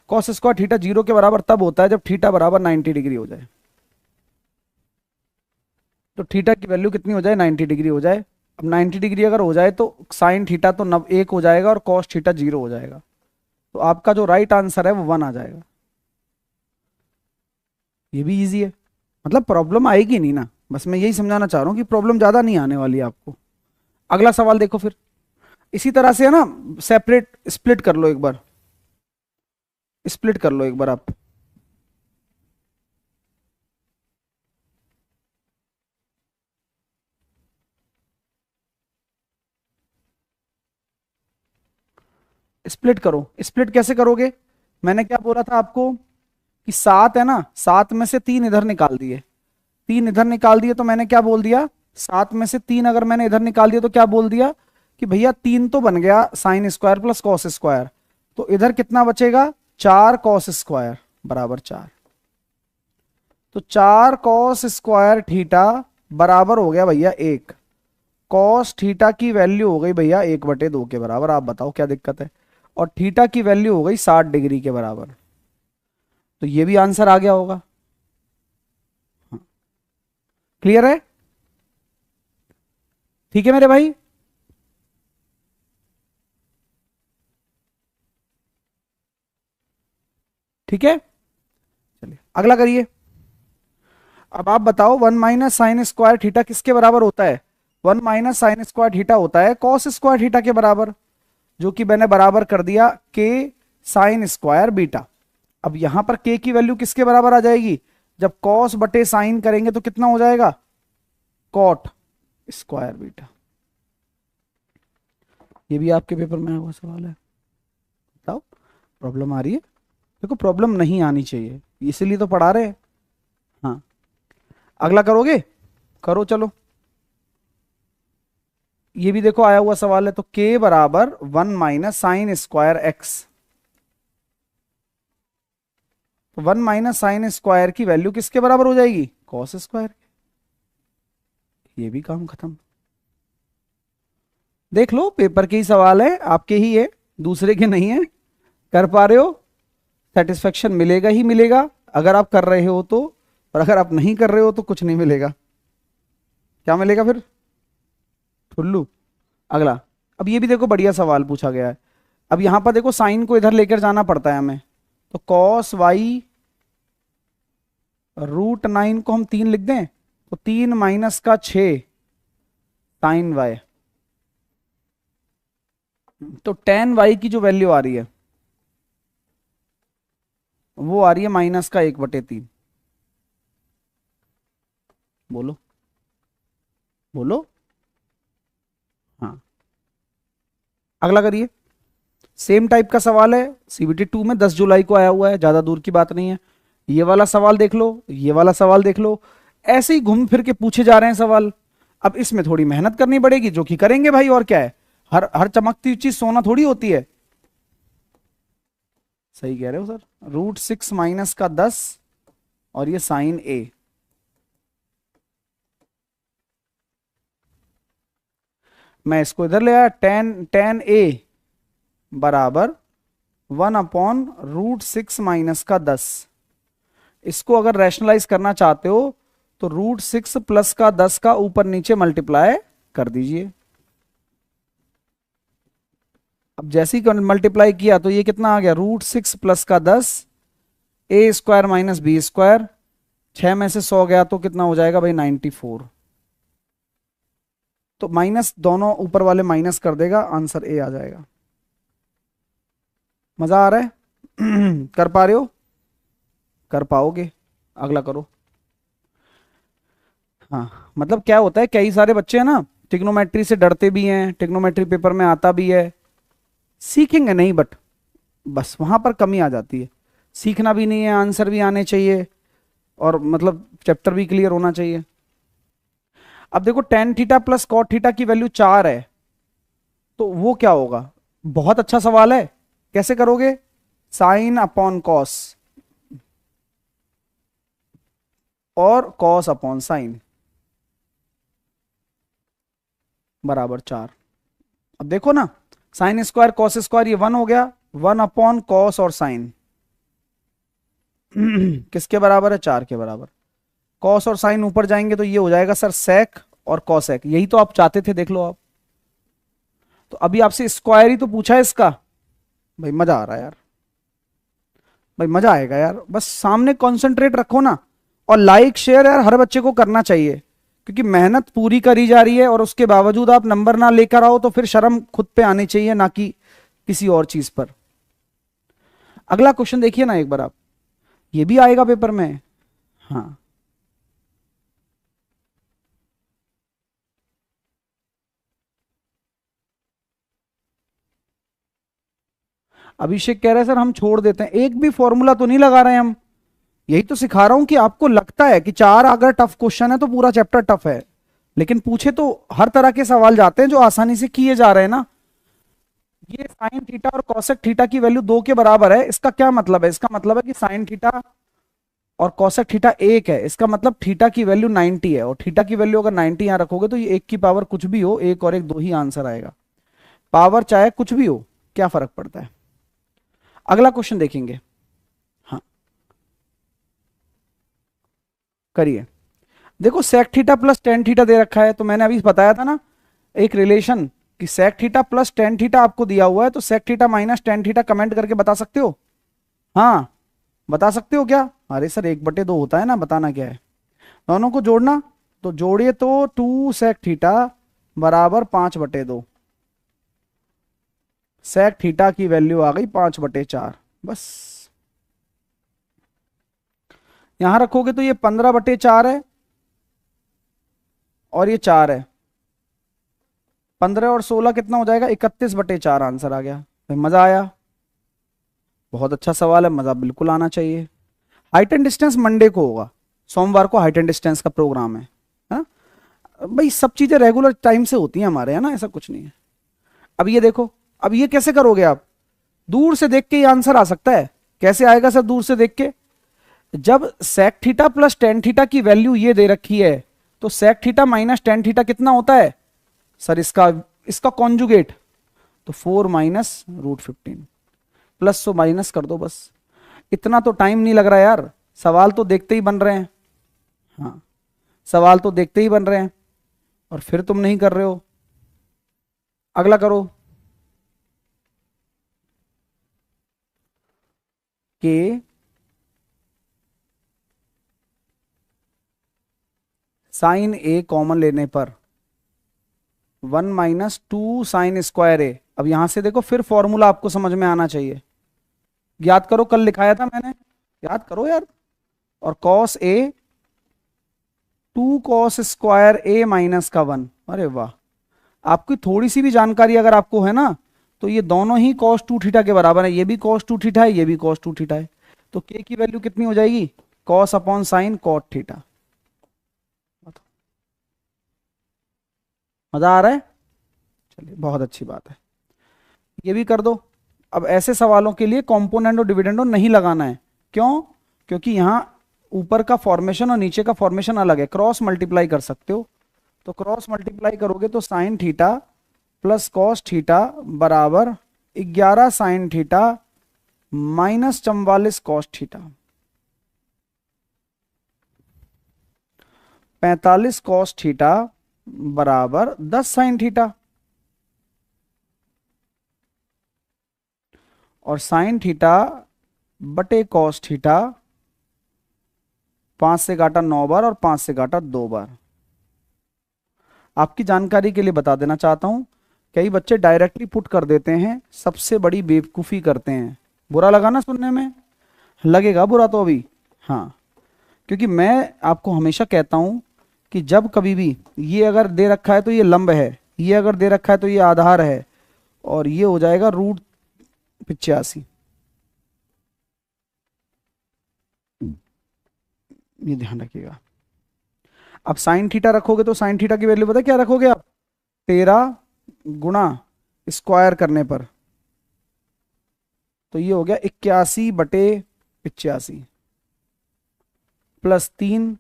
कॉस स्क्वायर थीटा 0 के बराबर तब होता है जब थीटा बराबर 90 डिग्री हो जाए। तो थीटा की वैल्यू कितनी हो जाए? 90 डिग्री हो जाए। अब 90 डिग्री अगर हो जाए तो साइन थीटा तो 1 हो जाएगा और कॉस थीटा 0 हो जाएगा। तो आपका जो राइट आंसर है वो 1 आ जाएगा। ये भी इजी है, मतलब प्रॉब्लम आएगी नहीं ना, बस मैं यही समझाना चाह रहा हूं कि प्रॉब्लम ज्यादा नहीं आने वाली है आपको। अगला सवाल देखो फिर, इसी तरह से है ना, सेपरेट स्प्लिट कर लो एक बार, स्प्लिट कर लो एक बार आप। स्प्लिट करो। स्प्लिट कैसे करोगे? मैंने क्या बोला था आपको कि 7 है ना, 7 में से 3 इधर निकाल दिए, 3 इधर निकाल दिए, तो मैंने क्या बोल दिया? 7 में से 3 अगर मैंने इधर निकाल दिया तो क्या बोल दिया कि भैया 3 तो बन गया sine square plus cos square, तो इधर कितना बचेगा? 4 कॉस स्क्वायर बराबर 4। तो 4 कॉस स्क्वायर थीटा बराबर हो गया भैया 1। कॉस थीटा की वैल्यू हो गई भैया 1/2 के बराबर। आप बताओ क्या दिक्कत है? और थीटा की वैल्यू हो गई 60 डिग्री के बराबर। तो ये भी आंसर आ गया होगा। क्लियर है? ठीक है मेरे भाई? ठीक है, चलिए अगला करिए। अब आप बताओ 1 माइनस साइन स्क्वायर थीटा किसके बराबर होता है? 1 माइनस साइन स्क्वायर थीटा होता है कॉस स्क्वायर थीटा के बराबर, जो कि मैंने बराबर कर दिया के साइन स्क्वायर बीटा। अब यहां पर के की वैल्यू किसके बराबर आ जाएगी? जब कॉस बटे साइन करेंगे तो कितना हो जाएगा? Cot square beta. ये भी आपके पेपर में आया हुआ सवाल है। बताओ प्रॉब्लम आ रही है? देखो प्रॉब्लम नहीं आनी चाहिए, इसीलिए तो पढ़ा रहे हैं। हाँ अगला करोगे? करो चलो। ये भी देखो आया हुआ सवाल है। तो के बराबर 1 minus sine square x. 1 minus sine square की वैल्यू किसके बराबर हो जाएगी? Cos square. ये भी काम खत्म। देख लो पेपर के ही सवाल है, आपके ही है, दूसरे के नहीं है। कर पा रहे हो? सेटिस्फेक्शन मिलेगा ही मिलेगा अगर आप कर रहे हो तो, और अगर आप नहीं कर रहे हो तो कुछ नहीं मिलेगा। क्या मिलेगा फिर? ठुल्लू। अगला, अब ये भी देखो बढ़िया सवाल पूछा गया है। अब यहां पर देखो साइन को इधर लेकर जाना पड़ता है हमें, तो कॉस वाई √9 को हम 3 लिख दें, तो 3 माइनस का 6 साइन वाई। तो टेन वाई की जो वैल्यू आ रही है वो आ रही है -1/3। बोलो बोलो। हाँ अगला करिए। सेम टाइप का सवाल है, सीबीटी 2 में 10 जुलाई को आया हुआ है, ज्यादा दूर की बात नहीं है। ये वाला सवाल देख लो, ये वाला सवाल देख लो, ऐसे ही घूम फिर के पूछे जा रहे हैं सवाल। अब इसमें थोड़ी मेहनत करनी पड़ेगी, जो कि करेंगे भाई, और क्या है, हर हर चमकती हुई चीज सोना थोड़ी होती है। सही कह रहे हो सर। √6 माइनस का 10 और ये साइन ए। मैं इसको इधर ले आया, टेन ए बराबर 1/√6 - 10। इसको अगर रैशनलाइज करना चाहते हो तो √6 प्लस का 10 का ऊपर नीचे मल्टीप्लाई कर दीजिए। अब जैसे ही मल्टीप्लाई किया तो ये कितना आ गया, √6 प्लस का 10 a² - b²। 6 में से 100 गया तो कितना हो जाएगा भाई, 94। तो माइनस, दोनों ऊपर वाले माइनस कर देगा, आंसर ए आ जाएगा। मजा आ रहा है? कर पा रहे हो? कर पाओगे? अगला करो। हाँ, मतलब क्या होता है, कई सारे बच्चे हैं ना, ट्रिग्नोमेट्री से डरते भी हैं, ट्रिग्नोमेट्री पेपर में आता भी है, सीखेंगे नहीं, बट बस वहां पर कमी आ जाती है। सीखना भी नहीं है, आंसर भी आने चाहिए, और मतलब चैप्टर भी क्लियर होना चाहिए। अब देखो tan theta plus cot theta की वैल्यू 4 है, तो वो क्या होगा? बहुत अच्छा सवाल है। कैसे करोगे? साइन अपॉन कॉस और कॉस अपॉन साइन बराबर 4। अब देखो ना, साइन स्क्वायर कॉस स्क्वायर, ये 1 हो गया, 1/कॉस और साइन किसके बराबर है? 4 के बराबर। कॉस और साइन ऊपर जाएंगे तो ये हो जाएगा सर सेक और कॉसेक। यही तो आप चाहते थे, देख लो आप। तो अभी आपसे स्क्वायर ही तो पूछा है इसका। भाई मजा आ रहा है यार, भाई मजा आएगा यार, बस सामने कंसंट्रेट रखो ना। और लाइक शेयर यार हर बच्चे को करना चाहिए, क्योंकि मेहनत पूरी करी जा रही है और उसके बावजूद आप नंबर ना लेकर आओ तो फिर शर्म खुद पे आनी चाहिए, ना कि किसी और चीज पर। अगला क्वेश्चन देखिए ना एक बार आप, ये भी आएगा पेपर में। हाँ, अभिषेक कह रहे हैं सर हम छोड़ देते हैं, एक भी फॉर्मूला तो नहीं लगा रहे हैं हम। यही तो सिखा रहा हूं कि आपको लगता है कि 4 अगर टफ क्वेश्चन है तो पूरा चैप्टर टफ है, लेकिन पूछे तो हर तरह के सवाल जाते हैं जो आसानी से किए जा रहे हैं ना। ये साइन थीटा और कॉसेक थीटा की वैल्यू 2 के बराबर है, इसका क्या मतलब है? इसका मतलब है कि साइन थीटा और कॉसेक थीटा 1 है, इसका मतलब थीटा की वैल्यू 90 है, और थीटा की वैल्यू अगर 90 यहां रखोगे तो ये 1 की पावर कुछ भी हो, 1 और 1 2 ही आंसर आएगा। पावर चाहे कुछ भी हो, क्या फर्क पड़ता है। अगला क्वेश्चन देखेंगे। हाँ, करिए। देखो sec theta plus tan theta दे रखा है, तो मैंने अभी बताया था ना एक रिलेशन, कि sec theta plus tan theta आपको दिया हुआ है, तो sec theta minus tan theta comment करके बता सकते हो। हाँ, बता सकते हो क्या? अरे सर 1/2 होता है ना, बताना क्या है। दोनों को जोड़ना, तो जोड़िए तो 2 सेक थीटा बराबर 5/2। सेक थीटा की वैल्यू आ गई 5/4। बस यहां रखोगे तो ये 15/4 है और ये 4 है। 15 और 16 कितना हो जाएगा? 31/4 आंसर आ गया। भाई मजा आया, बहुत अच्छा सवाल है, मजा बिल्कुल आना चाहिए। हाइट एंड डिस्टेंस मंडे को होगा, सोमवार को हाइट एंड डिस्टेंस का प्रोग्राम है। हाँ भाई, सब चीजें रेगुलर टाइम से होती हैं हमारे, है ना, ऐसा कुछ नहीं है। अब ये देखो, अब ये कैसे करोगे आप? दूर से देख के ये आंसर आ सकता है। कैसे आएगा सर दूर से देख के? जब sec theta plus tan theta की वैल्यू ये दे रखी है, तो sec theta minus tan theta कितना होता है सर? इसका इसका कॉन्जुगेट, तो 4 माइनस √15। प्लस तो माइनस कर दो बस। इतना तो टाइम नहीं लग रहा यार, सवाल तो देखते ही बन रहे हैं। हाँ, सवाल तो देखते ही बन रहे हैं, और फिर तुम नहीं कर रहे हो। अगला करो कि साइन ए कॉमन लेने पर 1 - 2 साइन स्क्वायर ए। अब यहां से देखो, फिर फॉर्मूला आपको समझ में आना चाहिए। याद करो, कल लिखाया था मैंने, याद करो यार। और cos A 2 cos square A minus का 1। अरे वाह, आपकी थोड़ी सी भी जानकारी अगर आपको है ना, तो ये दोनों ही cos 2 थीटा के बराबर है। ये भी cos 2 थीटा है, ये भी cos 2 थीटा है। तो k की वैल्यू कितनी हो जाएगी? cos upon sine cot theta. मजा आ रहा है? चलिए, बहुत अच्छी बात है, ये भी कर दो। अब ऐसे सवालों के लिए कंपोनेंट और डिविडेंडो नहीं लगाना है। क्यों? क्योंकि यहाँ ऊपर का फॉर्मेशन और नीचे का फॉर्मेशन अलग है, क्रॉस मल्टीप्लाई कर सकते हो। तो क्रॉस मल्टीप्लाई करोगे तो sine theta plus cos theta बराबर 11 sine theta minus 44 cos theta, 45 cos theta बराबर 10 साइन थीटा, और साइन थीटा बटे कॉस थीटा 5 से काटा 9 बार और 5 से काटा 2 बार। आपकी जानकारी के लिए बता देना चाहता हूं, कई बच्चे डायरेक्टली पुट कर देते हैं, सबसे बड़ी बेवकूफ़ी करते हैं। बुरा लगा ना सुनने में? लगेगा बुरा तो अभी, हाँ, क्योंकि मैं आपको हमेशा कहता हूं कि जब कभी भी ये अगर दे रखा है तो ये लंब है, ये अगर दे रखा है तो ये आधार है, और ये हो जाएगा √85। ये ध्यान रखिएगा। अब साइन थीटा रखोगे तो साइन थीटा की वैल्यू पता है क्या रखोगे आप? 13 गुणा स्क्वायर करने पर, तो ये हो गया 81/85 प्लस 3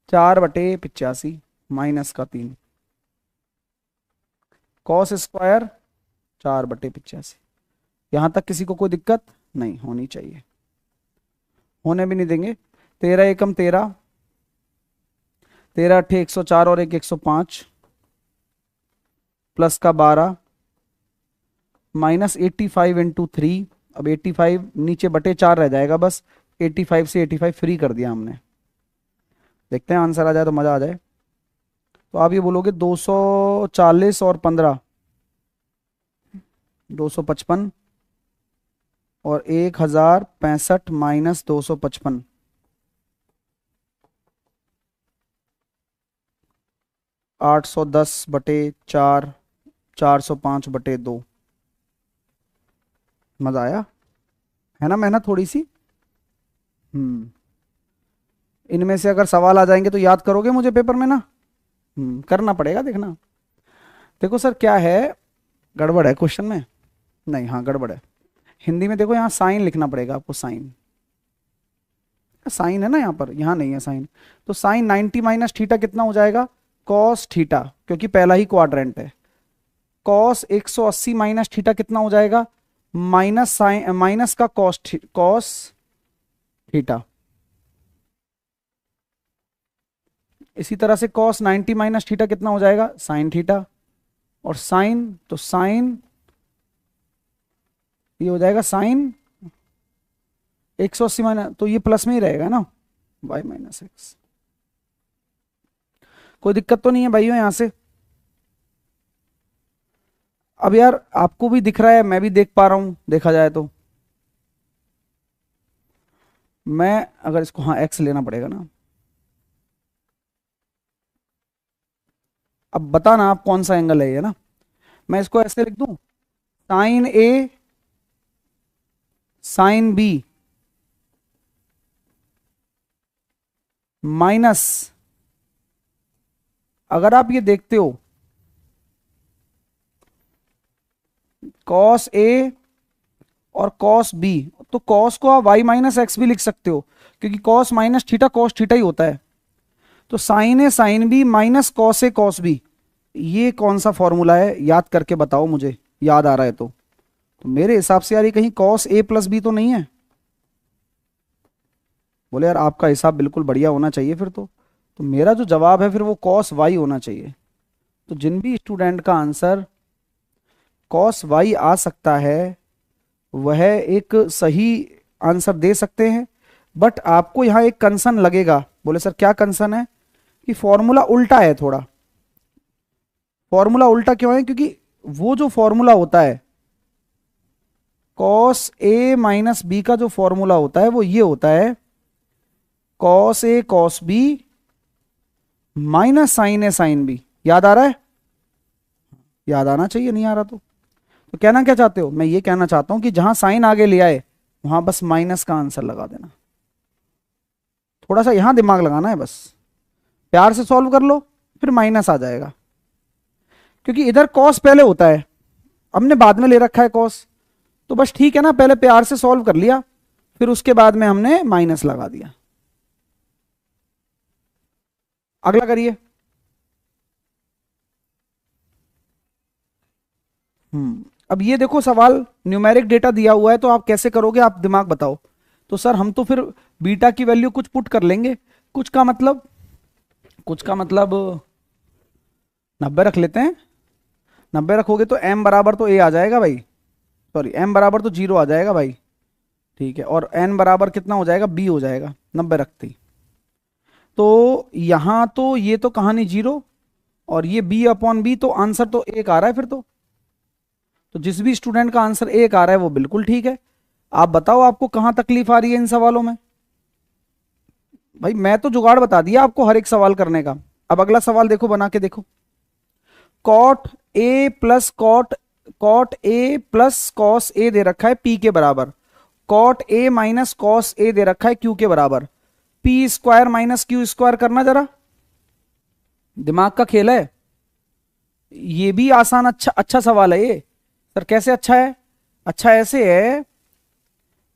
4/85 माइनस का 3 कॉस स्क्वायर 4/85। यहां तक किसी को कोई दिक्कत नहीं होनी चाहिए, होने भी नहीं देंगे। 13 एकम 13, 13 अट्ठे 104 और 1 105 प्लस का 12 माइनस 85 इंटू 3। अब 85 नीचे बटे 4 रह जाएगा, बस 85 से 85 फ्री कर दिया हमने। देखते हैं आंसर आ जाए तो मज़ा आ जाए। तो आप ये बोलोगे 240 और 15 255 और 1065 माइनस 255 810/4 405/2। मजा आया है ना? मेहनत थोड़ी सी। इनमें से अगर सवाल आ जाएंगे तो याद करोगे मुझे पेपर में ना? करना पड़ेगा, देखना। देखो सर क्या है, गड़बड़ है क्वेश्चन में। नहीं, हाँ गड़बड़ है। हिंदी में देखो, यहाँ साइन लिखना पड़ेगा आपको। साइन साइन है ना यहाँ पर, यहाँ नहीं है साइन। तो साइन 90 माइनस थीटा कितना हो जाएगा? कॉस थीटा, क्योंकि पहला ही क्वाड्रेंट है। कॉस 180 माइनस थीटा कितना हो जाएगा? माइनस साइन माइनस का कॉस थीटा। इसी तरह से कॉस 90 माइनस थीटा कितना हो जाएगा? Sine theta. और साइन, तो साइन ये हो जाएगा साइन 180 माइनस, तो ये प्लस में ही रहेगा ना, y माइनस एक्स। कोई दिक्कत तो नहीं है भाइयों यहां से? अब यार आपको भी दिख रहा है, मैं भी देख पा रहा हूं, देखा जाए तो। मैं अगर इसको, हाँ x लेना पड़ेगा ना। अब बताना आप कौन सा एंगल है ये ना। मैं इसको ऐसे लिख दूं, sign A sine B minus, अगर आप ये देखते हो कॉस ए और कॉस बी, तो कॉस को आप y माइनस एक्स भी लिख सकते हो, क्योंकि cos minus theta cos theta ही होता है। तो sine A sine B minus cos A cos B, ये कौन सा फॉर्मूला है? याद करके बताओ मुझे, याद आ रहा है तो मेरे हिसाब से यार ये कहीं कॉस ए प्लस बी तो नहीं है? बोले यार आपका हिसाब बिल्कुल बढ़िया होना चाहिए फिर तो मेरा जो जवाब है फिर वो कॉस वाई होना चाहिए। तो जिन भी स्टूडेंट का आंसर कॉस वाई आ सकता है वह एक सही आंसर दे सकते हैं। बट आपको यहाँ एक कंसर्न लगेगा। बोले सर क्या कंसर्न है? कि फॉर्मूला उल्टा है थोड़ा। फॉर्मूला उल्टा क्यों है? क्योंकि वो जो फॉर्मूला होता है कॉस ए माइनस बी का, जो फॉर्मूला होता है वो ये होता है cos A cos B minus sign A sine B. याद आ रहा है? याद आना चाहिए, नहीं आ रहा तो कहना क्या चाहते हो? मैं ये कहना चाहता हूं कि जहां साइन आगे ले आए वहां बस माइनस का आंसर लगा देना। थोड़ा सा यहां दिमाग लगाना है, बस प्यार से सॉल्व कर लो, फिर माइनस आ जाएगा। क्योंकि इधर कॉस पहले होता है, हमने बाद में ले रखा है कॉस, तो बस ठीक है ना, पहले प्यार से सॉल्व कर लिया, फिर उसके बाद में हमने माइनस लगा दिया। अगला करिए। अब ये देखो सवाल न्यूमेरिक डेटा दिया हुआ है, तो आप कैसे करोगे, आप दिमाग बताओ। तो सर हम तो फिर बीटा की वैल्यू कुछ पुट कर लेंगे। कुछ का मतलब 90 रख लेते हैं। 90 रखोगे तो m बराबर तो a आ जाएगा भाई, सॉरी m बराबर तो 0 आ जाएगा भाई, ठीक है। और n बराबर कितना हो जाएगा, b हो जाएगा 90 रखते ही। तो यहां तो ये तो कहानी 0 और ये b अपॉन b, तो आंसर तो 1 आ रहा है फिर तो जिस भी स्टूडेंट का आंसर 1 आ रहा है वो बिल्कुल ठीक है। आप बताओ आपको कहां तकलीफ आ रही है इन सवालों में। भाई मैं तो जुगाड़ बता दिया आपको हर एक सवाल करने का। अब अगला सवाल देखो, बना के देखो। Cot A plus cot A plus cos A दे रखा है पी के बराबर, cot A minus cos A दे रखा है क्यू के बराबर, P square minus Q square करना जरा, दिमाग का खेल है। ये भी आसान अच्छा सवाल है ये। सर कैसे अच्छा है, अच्छा ऐसे है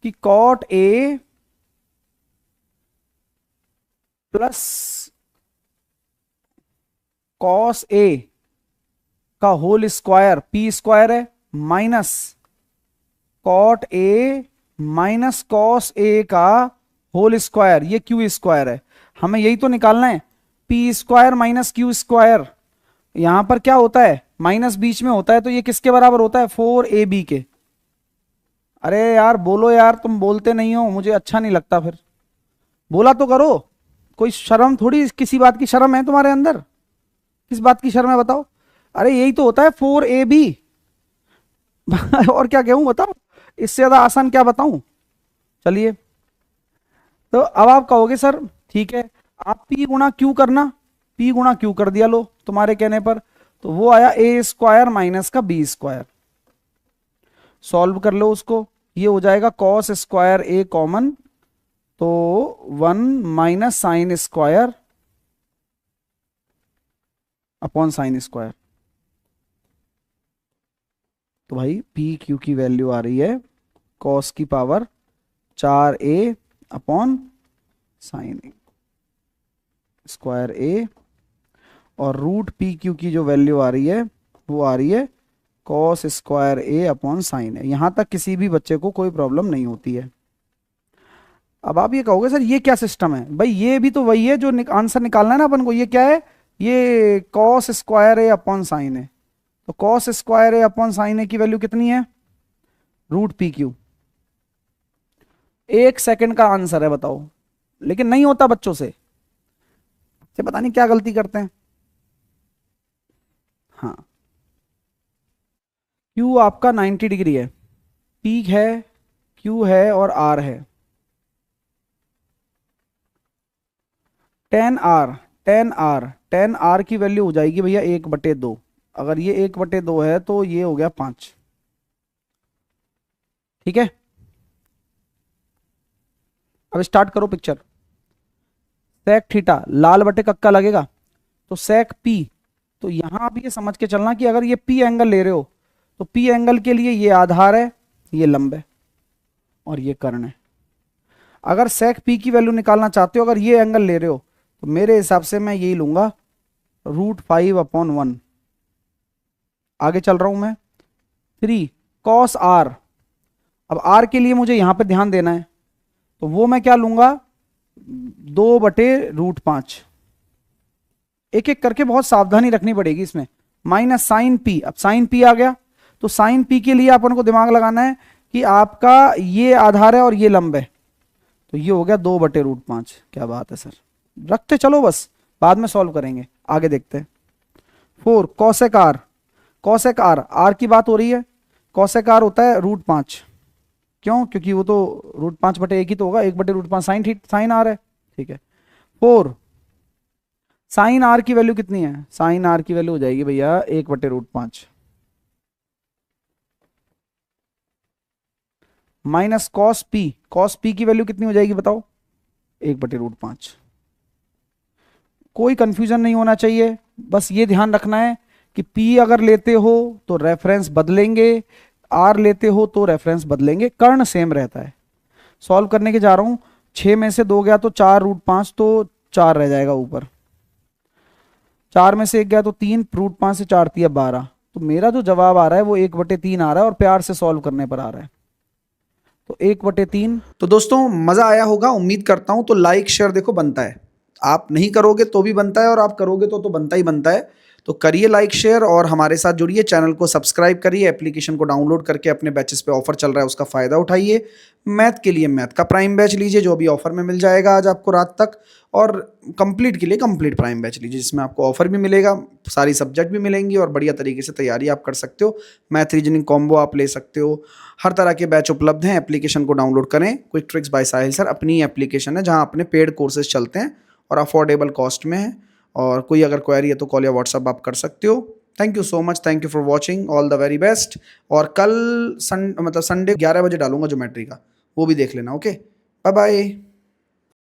कि cot A plus cos A का होल स्क्वायर पी स्क्वायर है, minus cot A minus cos A का होल स्क्वायर, ये क्यू स्क्वायर है। हमें यही तो निकालना है, P square minus Q square. यहां पर क्या होता है, माइनस बीच में होता है, तो ये किसके बराबर होता है, 4ab के। अरे यार बोलो यार, तुम बोलते नहीं हो, मुझे अच्छा नहीं लगता। फिर बोला तो करो, कोई शर्म थोड़ी, किसी बात की शर्म है तुम्हारे अंदर, किस बात की शर्म है बताओ। अरे यही तो होता है 4ab। और क्या कहूं बताओ, इससे ज्यादा आसान क्या बताऊं। चलिए, तो अब आप कहोगे सर ठीक है, आप p गुणा क्यू करना, p गुणा क्यू कर दिया लो तुम्हारे कहने पर, तो वो आया ए स्क्वायर माइनस का बी स्क्वायर। सॉल्व कर लो उसको, ये हो जाएगा कॉस स्क्वायर ए कॉमन, तो 1 minus sine square upon sine square. तो भाई पी क्यू की वैल्यू आ रही है कॉस की power 4a upon sine square A, और रूट पी क्यू की जो वैल्यू आ रही है वो आ रही है कॉस स्क्वायर ए अपॉन साइन है। यहां तक किसी भी बच्चे को कोई प्रॉब्लम नहीं होती है। अब आप ये कहोगे सर ये क्या सिस्टम है, भाई ये भी तो वही है जो आंसर निकालना है ना अपन को। ये क्या है, ये कॉस स्क्वायर ए अपॉन साइन है, तो कॉस स्क्वायर ए अपॉन साइन ए की वैल्यू कितनी है, रूट पी क्यू। 1 सेकंड का आंसर है बताओ, लेकिन नहीं होता बच्चों से पता नहीं क्या गलती करते हैं। हाँ, Q आपका 90 डिग्री है, P है, Q है और R है। टेन आर की वैल्यू हो जाएगी भैया 1/2। अगर ये 1/2 है तो ये हो गया 5। ठीक है, अब स्टार्ट करो पिक्चर। सेक थीटा लाल बटे कक्का लगेगा, तो सेक पी, तो यहां आप ये समझ के चलना कि अगर ये पी एंगल ले रहे हो तो पी एंगल के लिए ये आधार है, ये लंब है और ये कर्ण है। अगर सेक पी की वैल्यू निकालना चाहते हो, अगर ये एंगल ले रहे हो, तो मेरे हिसाब से मैं यही लूंगा √5/1। आगे चल रहा हूं मैं, 3 कॉस आर। अब आर के लिए मुझे यहां पे ध्यान देना है, तो वो मैं क्या लूंगा, 2/√5। एक एक करके बहुत सावधानी रखनी पड़ेगी इसमें। माइनस साइन पी, अब साइन पी आ गया, तो साइन पी के लिए अपन को दिमाग लगाना है कि आपका ये आधार है और ये लंब है, तो ये हो गया 2/√5। क्या बात है सर, रखते चलो बस, बाद में सॉल्व करेंगे। आगे देखते हैं। 4 cosec R. Cosec R, R की बात हो रही है, कॉसेक आर होता है √5। क्यों, क्योंकि वो तो √5/1 ही तो होगा, 1/√5 साइन आर है। ठीक है, 4 साइन आर की वैल्यू कितनी है, साइन आर की वैल्यू हो जाएगी भैया 1/√5 minus cos P. Cos P की वैल्यू कितनी हो जाएगी बताओ, 1/√5। कोई कंफ्यूजन नहीं होना चाहिए, बस ये ध्यान रखना है कि P अगर लेते हो तो रेफरेंस बदलेंगे, R लेते हो तो रेफरेंस बदलेंगे, कर्ण सेम रहता है। सॉल्व करने के जा रहा हूँ, 6 में से 2 गया तो 4√5, तो 4 रह जाएगा ऊपर, 4 में से 1 गया तो 3, √5 से 4 3 12। तो मेरा जो जवाब आ रहा है वो 1/3 आ रहा है और प्यार से सॉल्व करने पर आ रहा है, तो 1/3। तो दोस्तों मजा आया होगा उम्मीद करता हूं। तो लाइक शेयर देखो बनता है, आप नहीं करोगे तो भी बनता है और आप करोगे तो बनता ही बनता है। तो करिए लाइक शेयर और हमारे साथ जुड़िए, चैनल को सब्सक्राइब करिए, एप्लीकेशन को डाउनलोड करके अपने बैचेस पे ऑफर चल रहा है उसका फायदा उठाइए। मैथ के लिए मैथ का प्राइम बैच लीजिए जो अभी ऑफर में मिल जाएगा आज आपको रात तक, और कंप्लीट के लिए कंप्लीट प्राइम बैच लीजिए जिसमें आपको ऑफर भी मिलेगा, सारी सब्जेक्ट भी मिलेंगी और बढ़िया तरीके से तैयारी आप कर सकते हो। मैथ रीजनिंग कॉम्बो आप ले सकते हो, हर तरह के बैच उपलब्ध हैं। एप्लीकेशन को डाउनलोड करें, क्विक ट्रिक्स बाय साहिल सर अपनी एप्लीकेशन है जहां अपने पेड कोर्सेज चलते हैं और अफोर्डेबल कॉस्ट में है। और कोई अगर क्वेरी है तो कॉल या व्हाट्सअप आप कर सकते हो। Thank you so much, thank you for watching, all the very best. और कल संडे 11 बजे डालूंगा ज्योमेट्री का, वो भी देख लेना। Okay, bye bye.